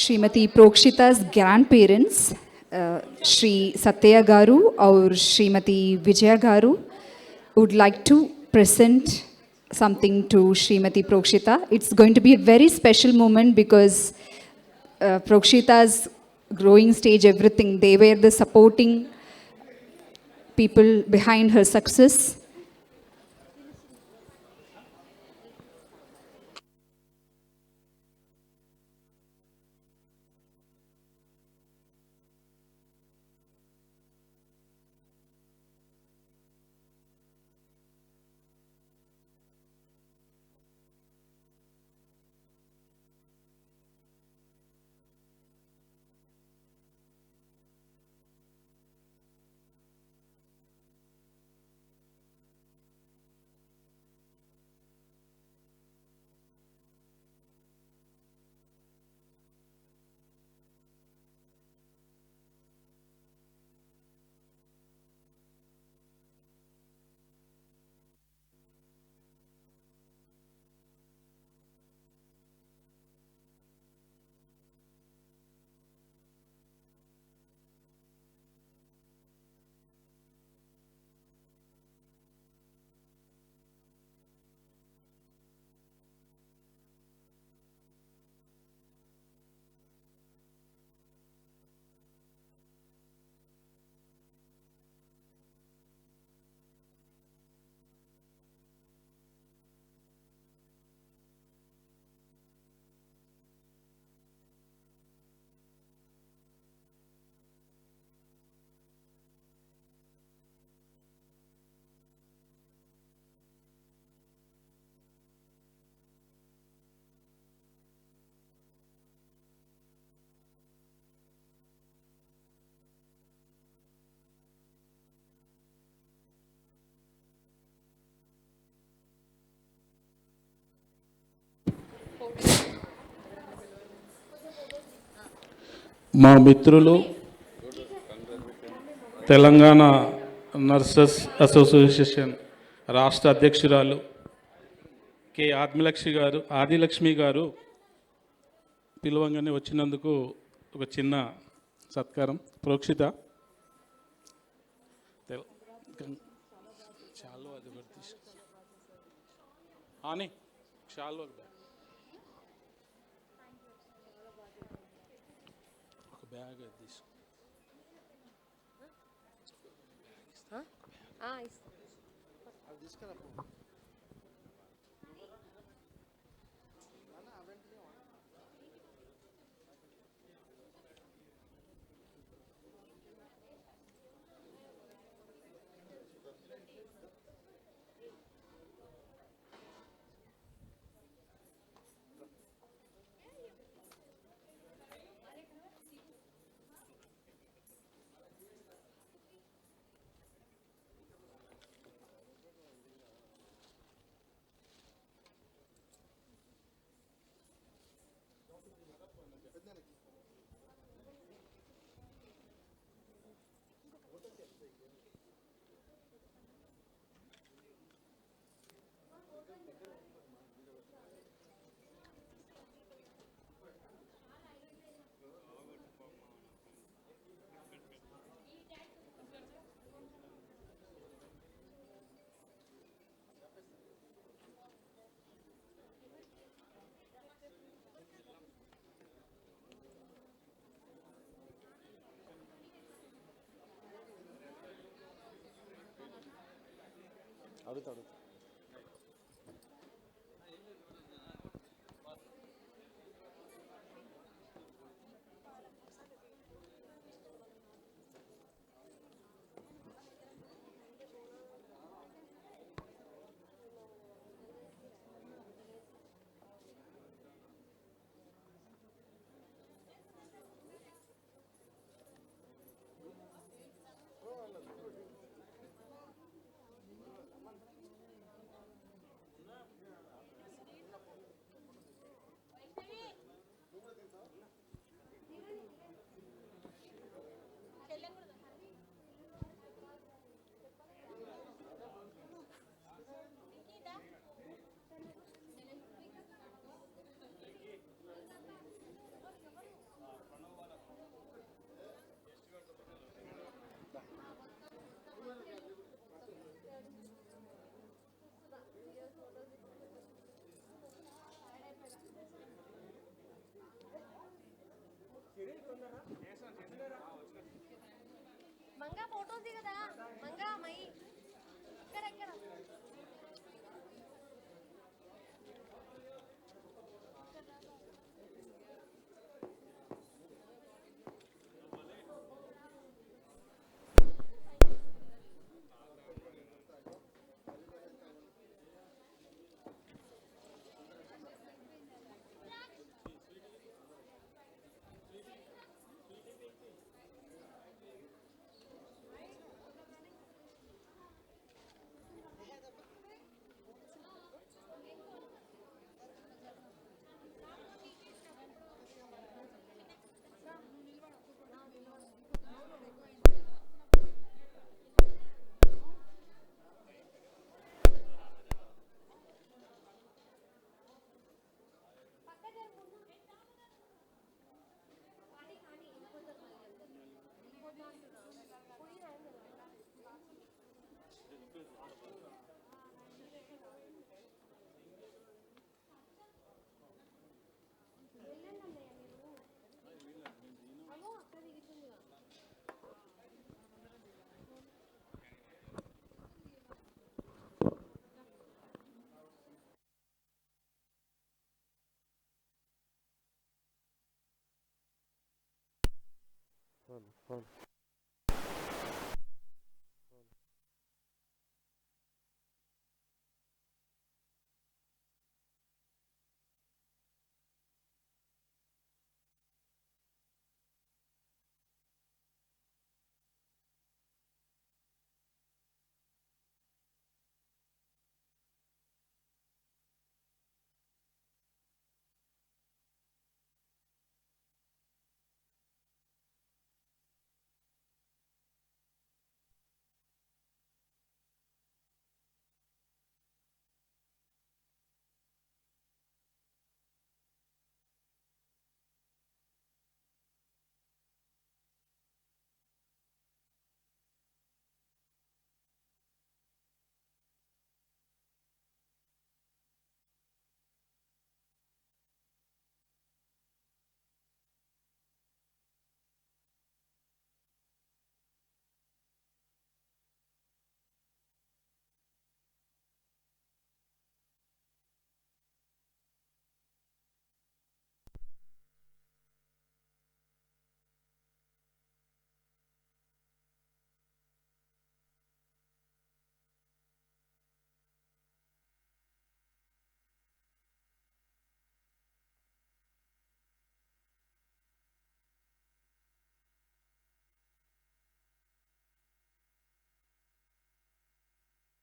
Speaker 1: Srimati Prokshita's grandparents, Shri Satya Garu or Srimati Vijaya Garu, would like to present something to Srimati Prokshita. It's going to be a very special moment because Prokshita's growing stage, everything, they were the supporting people behind her success.
Speaker 9: మా మిత్రులు Telangana nurses association రాష్ట్ర అధ్యక్షురాలు K Adilakshmi గారు పిలవంగానే వచ్చినందుకు ఒక చిన్న సత్కారం. ప్రోక్షిత చాలు అది అని చాలు ఒక బ్యాగ్ అది తీసు.
Speaker 10: మంగా ఫోటోస్ దిగదా మంగా మై ఇక్కడ ఇక్కడ
Speaker 11: Fun.